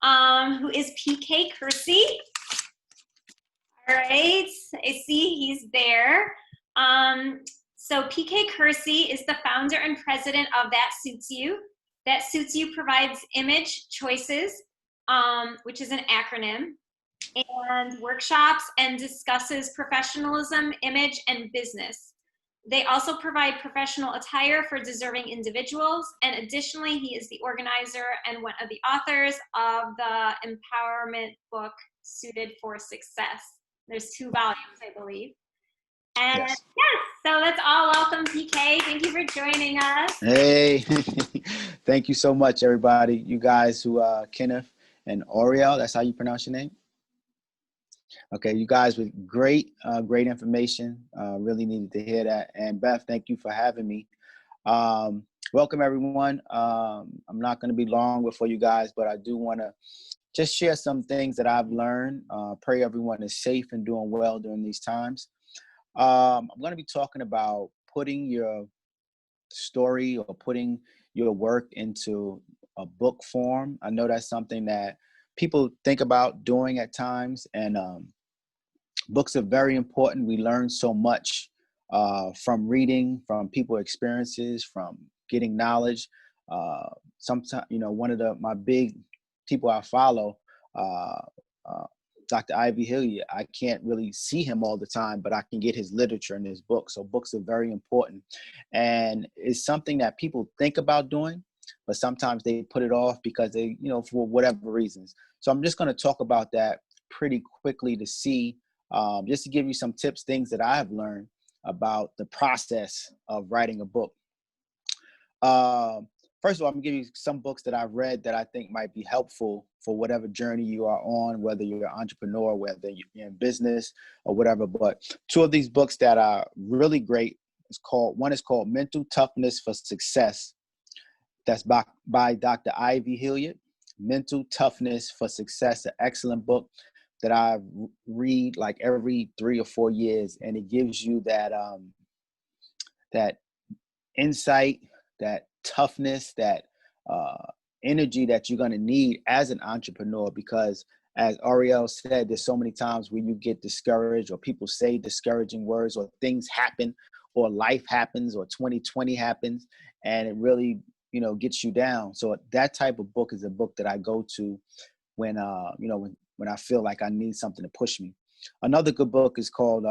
who is PK Kersey. All right, I see he's there. So PK Kersey is the founder and president of That Suits You. That Suits You provides image choices, which is an acronym, and workshops and discusses professionalism, image, and business. They also provide professional attire for deserving individuals, and additionally, he is the organizer and one of the authors of the empowerment book, Suited for Success. There's 2 volumes, I believe. And yes, so let's all welcome PK. Thank you for joining us. Hey, thank you so much, everybody. You guys who, Kenneth and Oriel, that's how you pronounce your name? Okay, you guys with great information. Really needed to hear that. And Beth, thank you for having me. Welcome, everyone. I'm not going to be long before you guys, but I do want to just share some things that I've learned. Pray everyone is safe and doing well during these times. I'm going to be talking about putting your story or putting your work into a book form. I know that's something that people think about doing at times, and books are very important. We learn so much from reading, from people's experiences, from getting knowledge. Sometimes, one of my big people I follow, Dr. Ivy Hilliard, I can't really see him all the time, but I can get his literature and his books. So books are very important. And it's something that people think about doing, but sometimes they put it off because they, for whatever reasons. So I'm just going to talk about that pretty quickly to see, just to give you some tips, things that I have learned about the process of writing a book. First of all, I'm going to give you some books that I've read that I think might be helpful for whatever journey you are on, whether you're an entrepreneur, whether you're in business or whatever. But 2 of these books that are really great one is called Mental Toughness for Success. That's by Dr. Ivy Hilliard. Mental Toughness for Success, an excellent book that I read every 3 or 4 years. And it gives you that, that insight, that toughness, that energy that you're going to need as an entrepreneur, because as Ariel said, there's so many times where you get discouraged, or people say discouraging words, or things happen, or life happens, or 2020 happens, and it really, gets you down. So that type of book is a book that I go to when, when I feel like I need something to push me. Another good book is called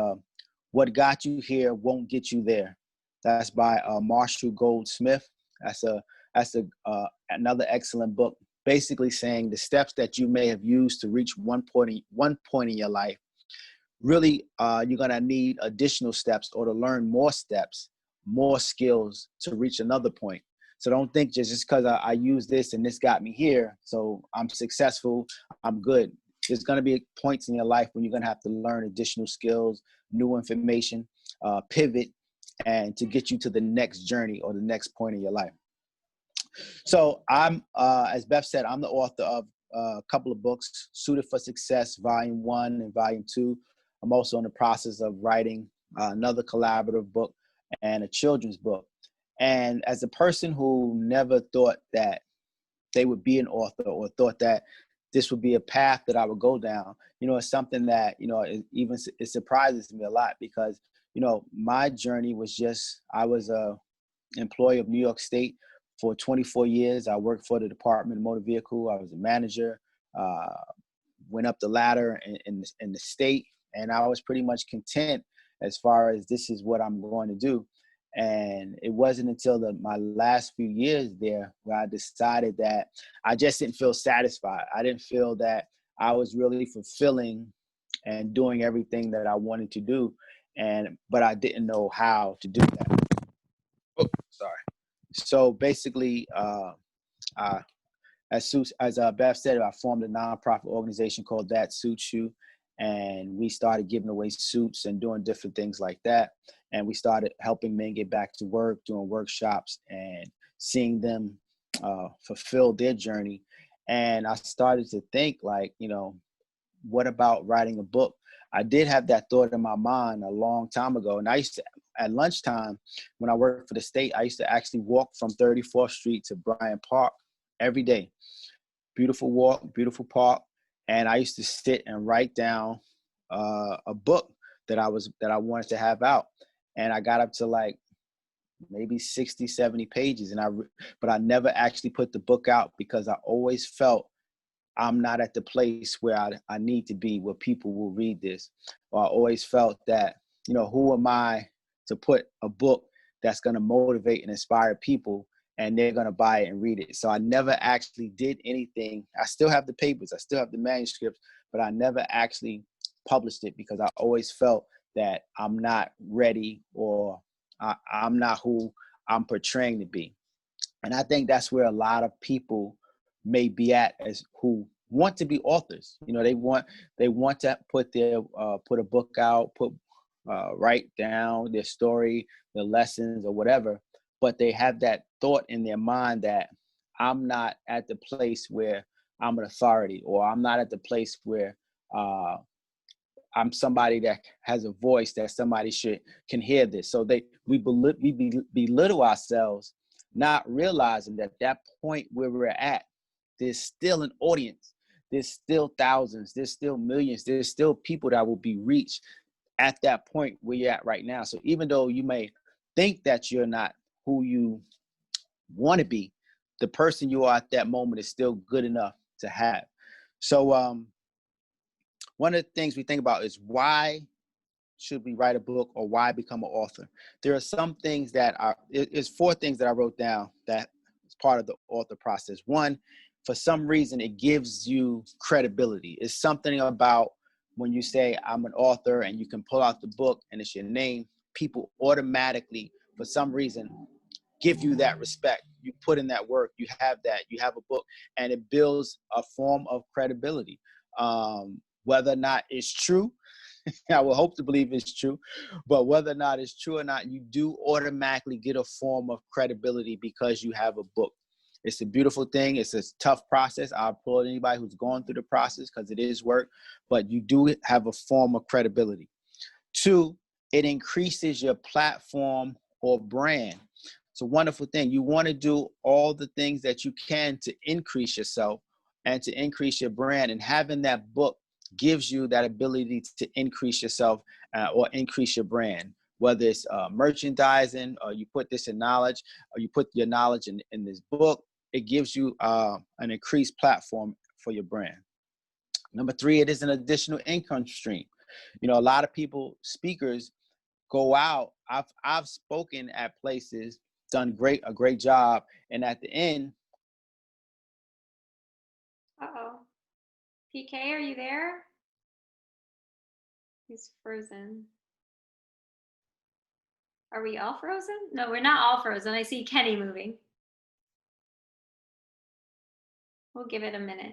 What Got You Here Won't Get You There. That's by Marshall Goldsmith. That's another excellent book, basically saying the steps that you may have used to reach one point in your life. Really, you're going to need additional steps, or to learn more steps, more skills to reach another point. So don't think just because I use this and this got me here, so I'm successful, I'm good. There's going to be points in your life when you're going to have to learn additional skills, new information, pivot, and to get you to the next journey or the next point in your life. So I'm, as Beth said, I'm the author of a couple of books, Suited for Success, Volume 1 and Volume 2. I'm also in the process of writing another collaborative book and a children's book. And as a person who never thought that they would be an author or thought that this would be a path that I would go down, it's something that, it surprises me a lot because, my journey was just, I was a employee of New York State for 24 years. I worked for the Department of Motor Vehicle. I was a manager, went up the ladder in the state, and I was pretty much content as far as this is what I'm going to do. And it wasn't until my last few years there where I decided that I just didn't feel satisfied. I didn't feel that I was really fulfilling and doing everything that I wanted to do. But I didn't know how to do that. Oh, sorry. So basically, as Beth said, I formed a nonprofit organization called That Suits You. And we started giving away suits and doing different things like that. And we started helping men get back to work, doing workshops and seeing them fulfill their journey. And I started to think like, what about writing a book? I did have that thought in my mind a long time ago. And I used to, at lunchtime, when I worked for the state, I used to actually walk from 34th Street to Bryant Park every day. Beautiful walk, beautiful park. And I used to sit and write down a book that I wanted to have out. And I got up to like maybe 60, 70 pages. But I never actually put the book out because I always felt I'm not at the place where I need to be, where people will read this. Or I always felt that, who am I to put a book that's going to motivate and inspire people and they're going to buy it and read it. So I never actually did anything. I still have the papers, I still have the manuscripts, but I never actually published it because I always felt that I'm not ready or I'm not who I'm portraying to be. And I think that's where a lot of people may be at as who want to be authors. They want to put a book out, write down their story, their lessons or whatever. But they have that thought in their mind that I'm not at the place where I'm an authority, or I'm not at the place where I'm somebody that has a voice that somebody can hear this. So we belittle ourselves, not realizing that point where we're at, there's still an audience. There's still thousands. There's still millions. There's still people that will be reached at that point where you're at right now. So even though you may think that you're not who you want to be, the person you are at that moment is still good enough to have. So one of the things we think about is why should we write a book or why become an author? There are some things it's 4 things that I wrote down that is part of the author process. One, for some reason, it gives you credibility. It's something about when you say I'm an author and you can pull out the book and it's your name, people automatically, for some reason, give you that respect. You put in that work, you have a book, and it builds a form of credibility. Whether or not it's true, I will hope to believe it's true, but whether or not it's true or not, you do automatically get a form of credibility because you have a book. It's a beautiful thing. It's a tough process. I applaud anybody who's going through the process because it is work, but you do have a form of credibility. 2, it increases your platform or brand. It's a wonderful thing. You want to do all the things that you can to increase yourself and to increase your brand, and having that book gives you that ability to increase yourself or increase your brand, whether it's merchandising or you put this in knowledge or you put your knowledge in this book. It gives you an increased platform for your brand. Number 3, it is an additional income stream. A lot of speakers go out. I've spoken at places, done a great job, and at the end. Uh-oh. PK, are you there? He's frozen. Are we all frozen? No, we're not all frozen. I see Kenny moving. We'll give it a minute.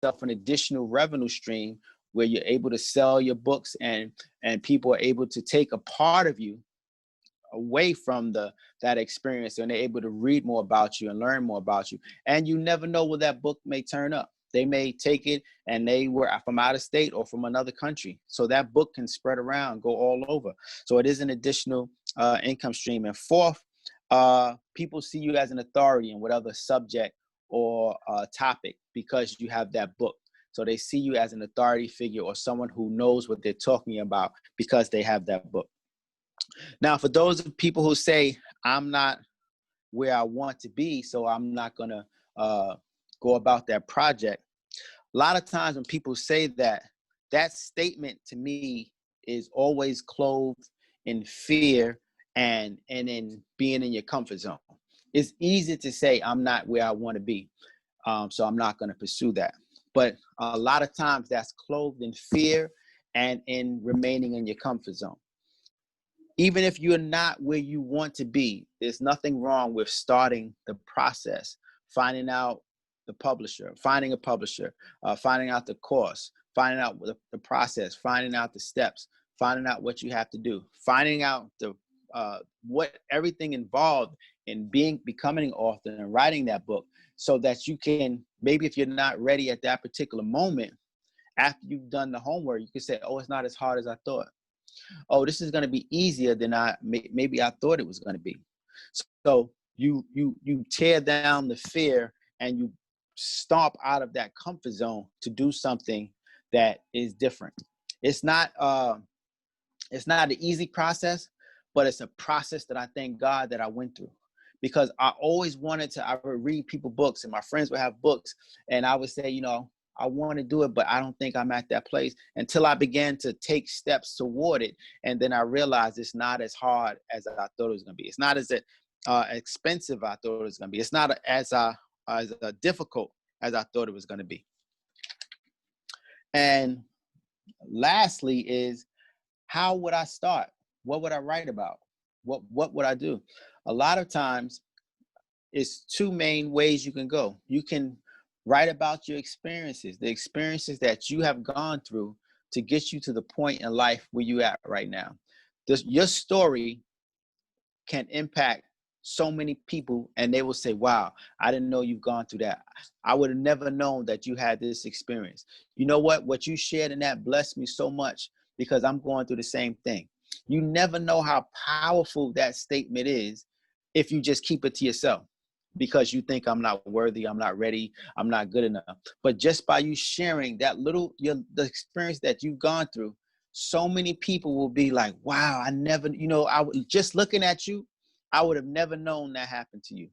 An additional revenue stream where you're able to sell your books, and people are able to take a part of you away from that experience, and they're able to read more about you and learn more about you. And you never know where that book may turn up. They may take it and they were from out of state or from another country. So that book can spread around, go all over. So it is an additional income stream. And fourth, people see you as an authority in whatever subject or topic because you have that book. So they see you as an authority figure or someone who knows what they're talking about because they have that book. Now, for those people who say, I'm not where I want to be, so I'm not going to go about that project. A lot of times when people say that, that statement to me is always clothed in fear and in being in your comfort zone. It's easy to say, I'm not where I want to be, so I'm not going to pursue that. But a lot of times that's clothed in fear and in remaining in your comfort zone. Even if you're not where you want to be, there's nothing wrong with starting the process, finding out the publisher, finding a publisher, finding out the course, finding out the process, finding out the steps, finding out what you have to do, finding out what everything involved in becoming an author and writing that book, so that you can, maybe if you're not ready at that particular moment, after you've done the homework, you can say, oh, it's not as hard as I thought. Oh, this is going to be easier than maybe I thought it was going to be. So you tear down the fear and you stomp out of that comfort zone to do something that is different. It's not an easy process, but it's a process that I thank God that I went through, because I always I would read people books and my friends would have books and I would say, I want to do it, but I don't think I'm at that place, until I began to take steps toward it. And then I realized it's not as hard as I thought it was going to be. It's not as expensive I thought it was going to be. It's not as difficult as I thought it was going to be. And lastly is, how would I start? What would I write about? What would I do? A lot of times it's two main ways you can go. You can write about your experiences, the experiences that you have gone through to get you to the point in life where you're at right now. Your story can impact so many people, and they will say, wow, I didn't know you've gone through that. I would have never known that you had this experience. You know what you shared in that blessed me so much, because I'm going through the same thing. You never know how powerful that statement is if you just keep it to yourself, because you think I'm not worthy, I'm not ready, I'm not good enough. But just by you sharing that the experience that you've gone through, so many people will be like, wow, I never, just looking at you, I would have never known that happened to you.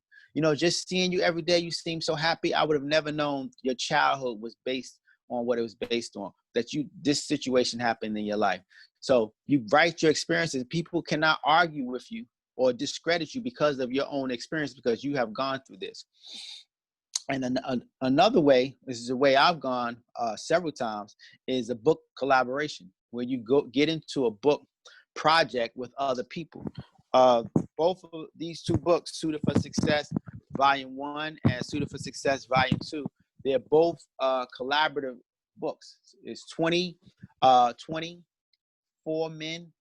Just seeing you every day, you seem so happy. I would have never known your childhood was based on what it was based on, that this situation happened in your life. So you write your experiences. People cannot argue with you or discredit you because of your own experience, because you have gone through this. And another way, this is a way I've gone several times, is a book collaboration, where you get into a book project with other people. Both of these two books, Suited for Success Volume 1 and Suited for Success Volume 2, they're both collaborative books. It's 24 men,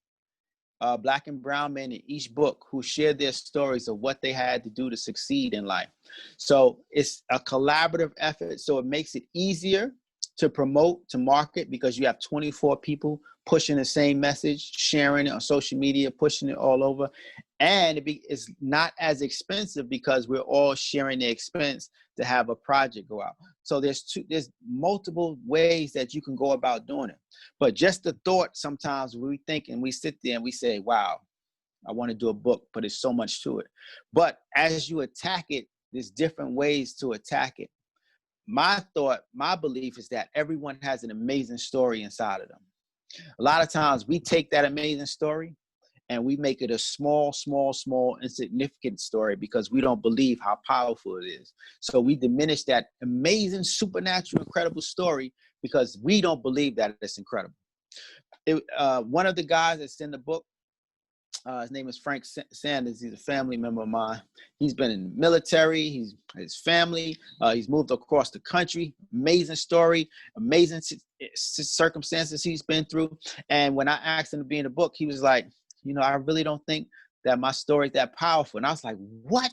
Black and brown men in each book, who share their stories of what they had to do to succeed in life. So it's a collaborative effort. So it makes it easier to promote, to market, because you have 24 people pushing the same message, sharing it on social media, pushing it all over. And it's not as expensive because we're all sharing the expense to have a project go out. So there's multiple ways that you can go about doing it. But just the thought, sometimes we think and we sit there and we say, wow, I want to do a book, but there's so much to it. But as you attack it, there's different ways to attack it. My belief is that everyone has an amazing story inside of them. A lot of times we take that amazing story and we make it a small, insignificant story because we don't believe how powerful it is. So we diminish that amazing, supernatural, incredible story because we don't believe that it's incredible. One of the guys that's in the book, His name is Frank Sanders. He's a family member of mine. He's been in the military. His family. He's moved across the country. Amazing story. Amazing circumstances he's been through. And when I asked him to be in the book, he was like, I really don't think that my story is that powerful. And I was like, what?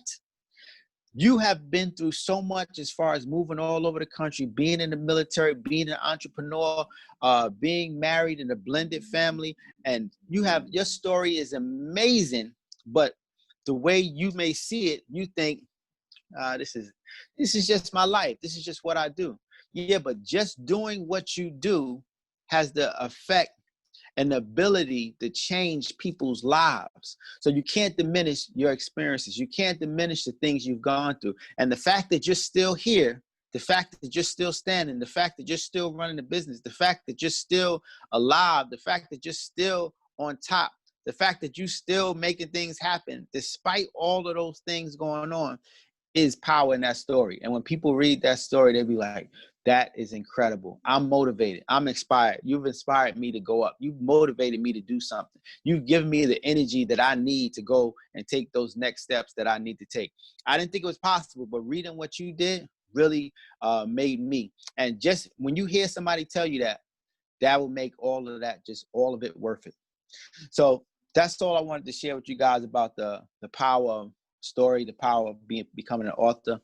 You have been through so much as far as moving all over the country, being in the military, being an entrepreneur, being married in a blended family, and your story is amazing. But the way you may see it, you think this is just my life. This is just what I do. Yeah, but just doing what you do has the effect and the ability to change people's lives. So you can't diminish your experiences. You can't diminish the things you've gone through. And the fact that you're still here, the fact that you're still standing, the fact that you're still running the business, the fact that you're still alive, the fact that you're still on top, the fact that you're still making things happen, despite all of those things going on, is power in that story. And when people read that story, they'll be like, that is incredible. I'm motivated. I'm inspired. You've inspired me to go up. You've motivated me to do something. You've given me the energy that I need to go and take those next steps that I need to take. I didn't think it was possible, but reading what you did really made me. And just when you hear somebody tell you that, that will make all of that, just all of it worth it. So that's all I wanted to share with you guys about the power of story, the power of becoming an author.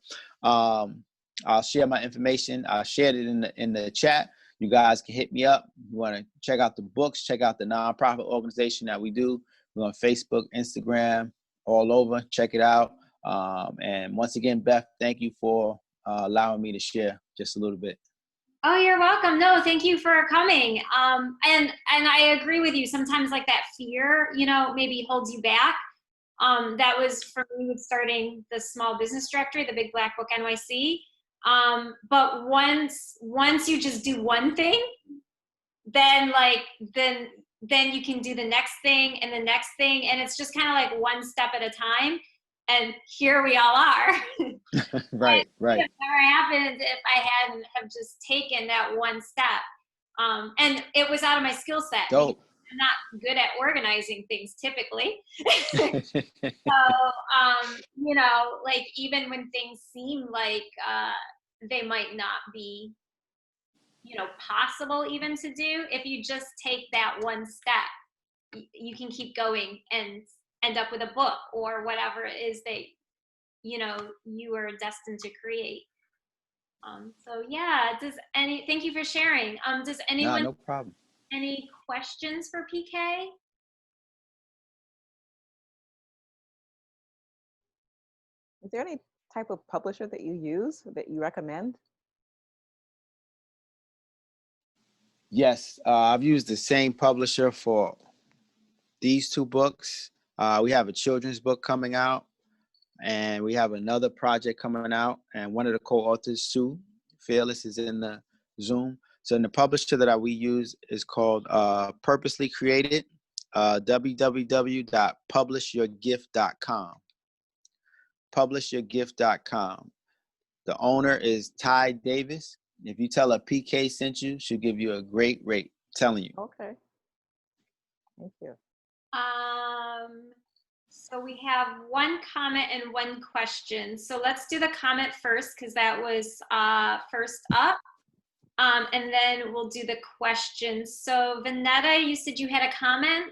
I'll share my information. I shared it in the chat. You guys can hit me up. You want to check out the books, check out the nonprofit organization that we do. We're on Facebook, Instagram, all over. Check it out. And once again, Beth, thank you for allowing me to share just a little bit. Oh, you're welcome. No, thank you for coming. And I agree with you. Sometimes like that fear, maybe holds you back. That was for me with starting the small business directory, the Big Black Book NYC. But once you just do one thing, then you can do the next thing and the next thing. And it's just kind of like one step at a time. And here we all are. Right. It never happened if I hadn't have just taken that one step. And it was out of my skill set. Dope. I'm not good at organizing things typically. So, even when things seem like they might not be, possible even to do, if you just take that one step, you can keep going and end up with a book or whatever it is that, you are destined to create. So yeah, thank you for sharing. Does anyone, no problem. Any questions for PK? Is there any type of publisher that you use that you recommend? Yes, I've used the same publisher for these two books. We have a children's book coming out, and we have another project coming out, and one of the co-authors, Sue Fearless, is in the Zoom. So the publisher that we use is called Purposely Created, www.publishyourgift.com. Publishyourgift.com. The owner is Ty Davis. If you tell her PK sent you, she'll give you a great rate. I'm telling you. Okay. Thank you. So we have one comment and one question. So let's do the comment first because that was first up. And then we'll do the question. So Vanetta, you said you had a comment?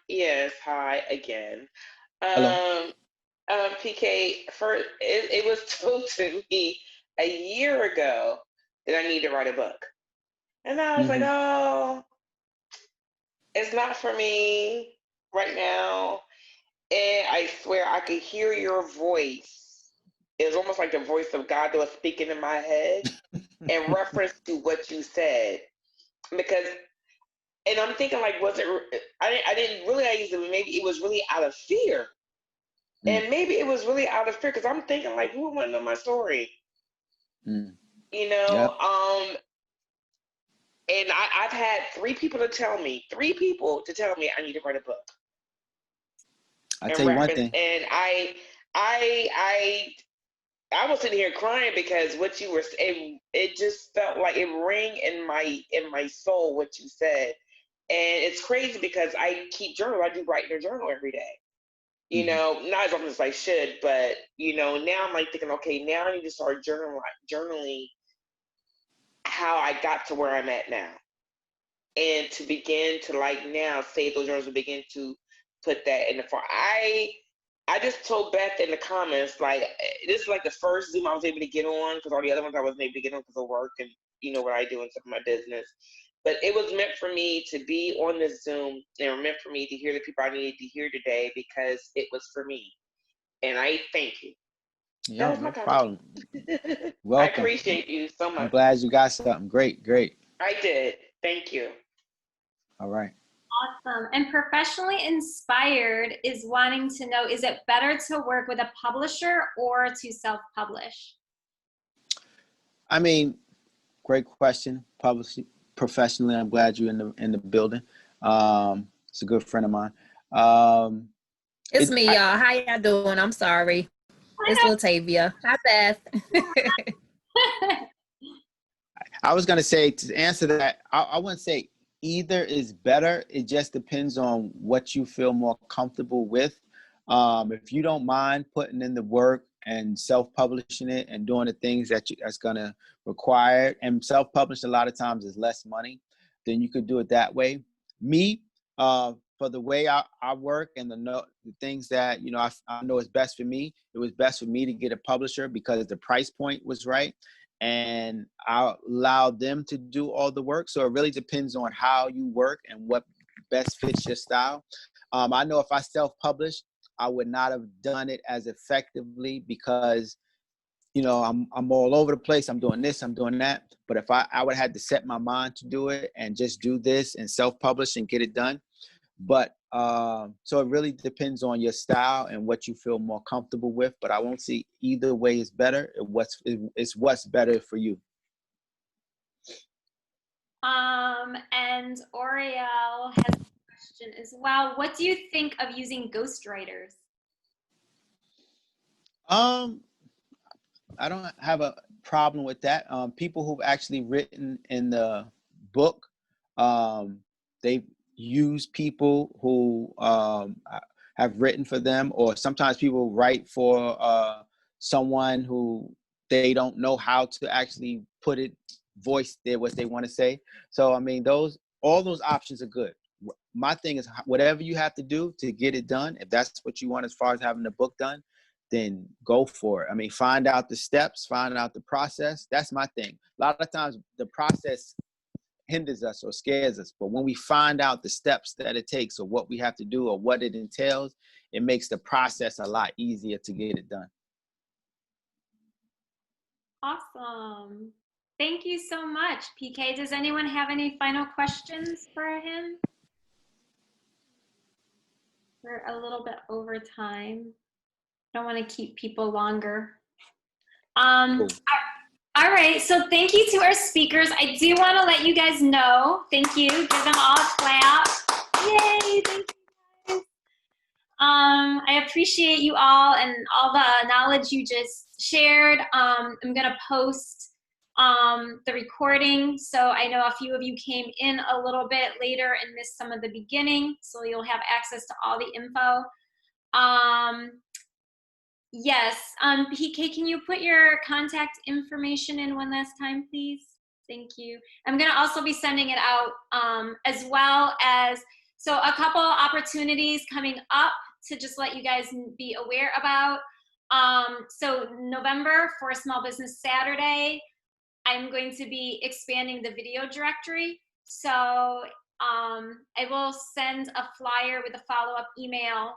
Yes, hi again. Hello. PK, first, it was told to me a year ago that I need to write a book. And I was like, oh, it's not for me right now. And I swear I could hear your voice. It was almost like the voice of God that was speaking in my head in reference to what you said. Because, and I'm thinking like, I didn't realize that maybe it was really out of fear. And maybe it was really out of fear because I'm thinking like, who would want to know my story? Yep. And I've had three people to tell me I need to write a book. I'll tell you one thing. And I was sitting here crying because what you were saying, it just felt like it rang in my soul what you said. And it's crazy because I keep journal. I do write in a journal every day. You know, not as often as I should, but you know, now I'm like thinking, okay, now I need to start journaling how I got to where I'm at now, and to begin to like now save those journals and begin to put that in the form. I just told Beth in the comments, like, this is like the first Zoom I was able to get on, because all the other ones I wasn't able to get on because of work and you know what I do and stuff in my business. But it was meant for me to be on this Zoom, and meant for me to hear the people I needed to hear today, because it was for me. And I thank you. Yeah, That was my no comment. problem. I Welcome. appreciate you so I'm much. glad you got something. Great, great. I did. Thank you. All right. Awesome. And professionally inspired is wanting to know, is it better to work with a publisher or to self-publish? I mean, great question. Publishing professionally, I'm glad you're in the building. It's a good friend of mine. It's me, y'all. How y'all doing? I'm sorry. It's Latavia. Hi, Beth. I was gonna say, to answer that, I wouldn't say either is better. It just depends on what you feel more comfortable with. If you don't mind putting in the work and self-publishing it and doing the things that's gonna require it, and self-publish a lot of times is less money, then you could do it that way. Me, for the way I work and the things that I know is best for me, it was best for me to get a publisher because the price point was right, and I allowed them to do all the work. So it really depends on how you work and what best fits your style. I know if I self-published, I would not have done it as effectively because, I'm all over the place. I'm doing this, I'm doing that. But if I would have had to set my mind to do it and just do this and self-publish and get it done. But so it really depends on your style and what you feel more comfortable with. But I won't say either way is better. It's what's better for you. And Oriel has a question as well. What do you think of using ghostwriters? I don't have a problem with that. People who've actually written in the book, they've used people who have written for them, or sometimes people write for someone who they don't know how to actually voice what they want to say. So, I mean, all those options are good. My thing is, whatever you have to do to get it done, if that's what you want as far as having the book done, then go for it. I mean, find out the steps, find out the process. That's my thing. A lot of times the process hinders us or scares us. But when we find out the steps that it takes or what we have to do or what it entails, it makes the process a lot easier to get it done. Awesome. Thank you so much, PK. Does anyone have any final questions for him? We're a little bit over time. Don't want to keep people longer. Cool. All right, so thank you to our speakers. I do want to let you guys know, thank you, give them all a clap. Yay, thank you guys. I appreciate you all and all the knowledge you just shared. I'm gonna post the recording, so I know a few of you came in a little bit later and missed some of the beginning, so you'll have access to all the info. Yes, PK, can you put your contact information in one last time, please? Thank you. I'm gonna also be sending it out as well as, so a couple opportunities coming up to just let you guys be aware about. So November for Small Business Saturday, I'm going to be expanding the video directory. So I will send a flyer with a follow-up email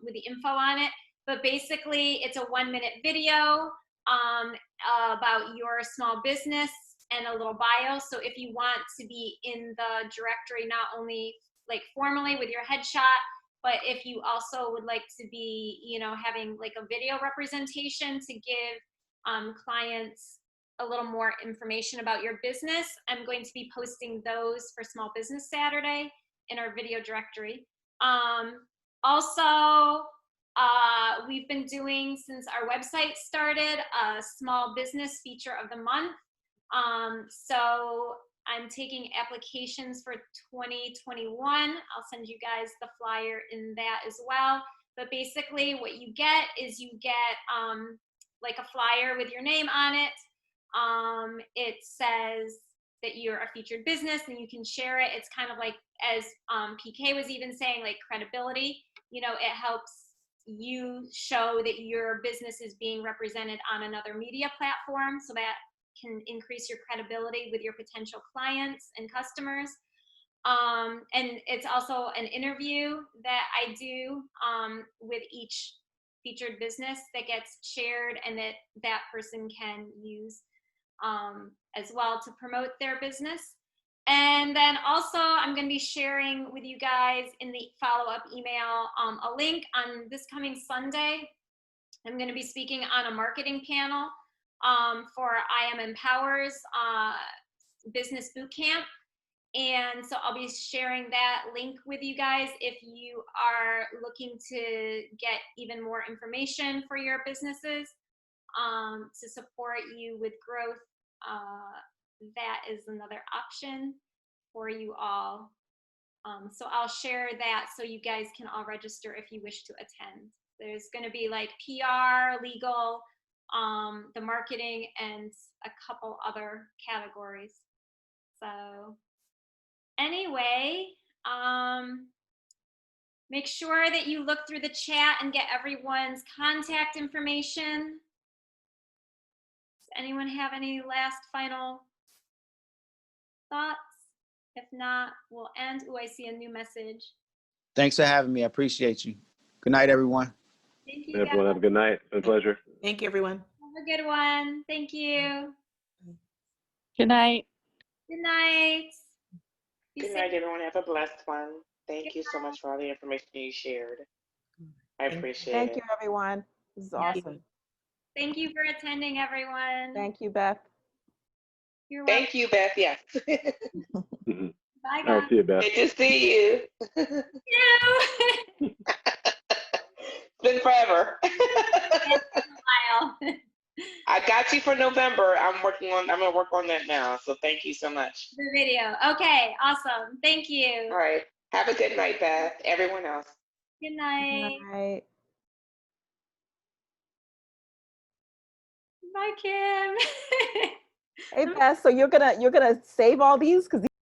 with the info on it. But basically, it's a 1-minute video about your small business and a little bio. So if you want to be in the directory, not only like formally with your headshot, but if you also would like to be, having like a video representation to give clients a little more information about your business, I'm going to be posting those for Small Business Saturday in our video directory. Also, we've been doing, since our website started, a small business feature of the month. So I'm taking applications for 2021. I'll send you guys the flyer in that as well. But basically what you get is you get like a flyer with your name on it. It says that you're a featured business and you can share it. It's kind of like, as PK was even saying, like credibility. You know, it helps you show that your business is being represented on another media platform, so that can increase your credibility with your potential clients and customers. And it's also an interview that I do with each featured business that gets shared and that person can use as well to promote their business. And then also I'm going to be sharing with you guys in the follow-up email a link on this coming Sunday. I'm going to be speaking on a marketing panel for I Am Empower's business boot camp. And so I'll be sharing that link with you guys if you are looking to get even more information for your businesses to support you with growth. That is another option for you all. So I'll share that so you guys can all register if you wish to attend. There's going to be like PR, legal, the marketing, and a couple other categories. So anyway, make sure that you look through the chat and get everyone's contact information. Does anyone have any last final thoughts? If not, we'll end. Oh, I see a new message. Thanks for having me. I appreciate you. Good night, everyone. Thank you, Everyone, guys. have a good night. It's been a pleasure. Thank you, everyone. Have a good one. Thank you. Good night. Good night. Be Good safe. night, everyone. Have a blessed one. Thank you so much for all the information you shared. I appreciate Thank it. you, everyone. This is Yeah. awesome. Thank you for attending, everyone. Thank you, Beth. You're welcome. Thank you, Beth. Yes. Mhm. Bye, All right, guys. see you, Beth. Good to see you. You. It's been forever. Smile. I got you for November. I'm gonna work on that now. So thank you so much. The video. Okay, awesome. Thank you. All right. Have a good night, Beth. Everyone else. Good night. Night. Bye, Kim. Hey, Beth, so you're gonna save all these because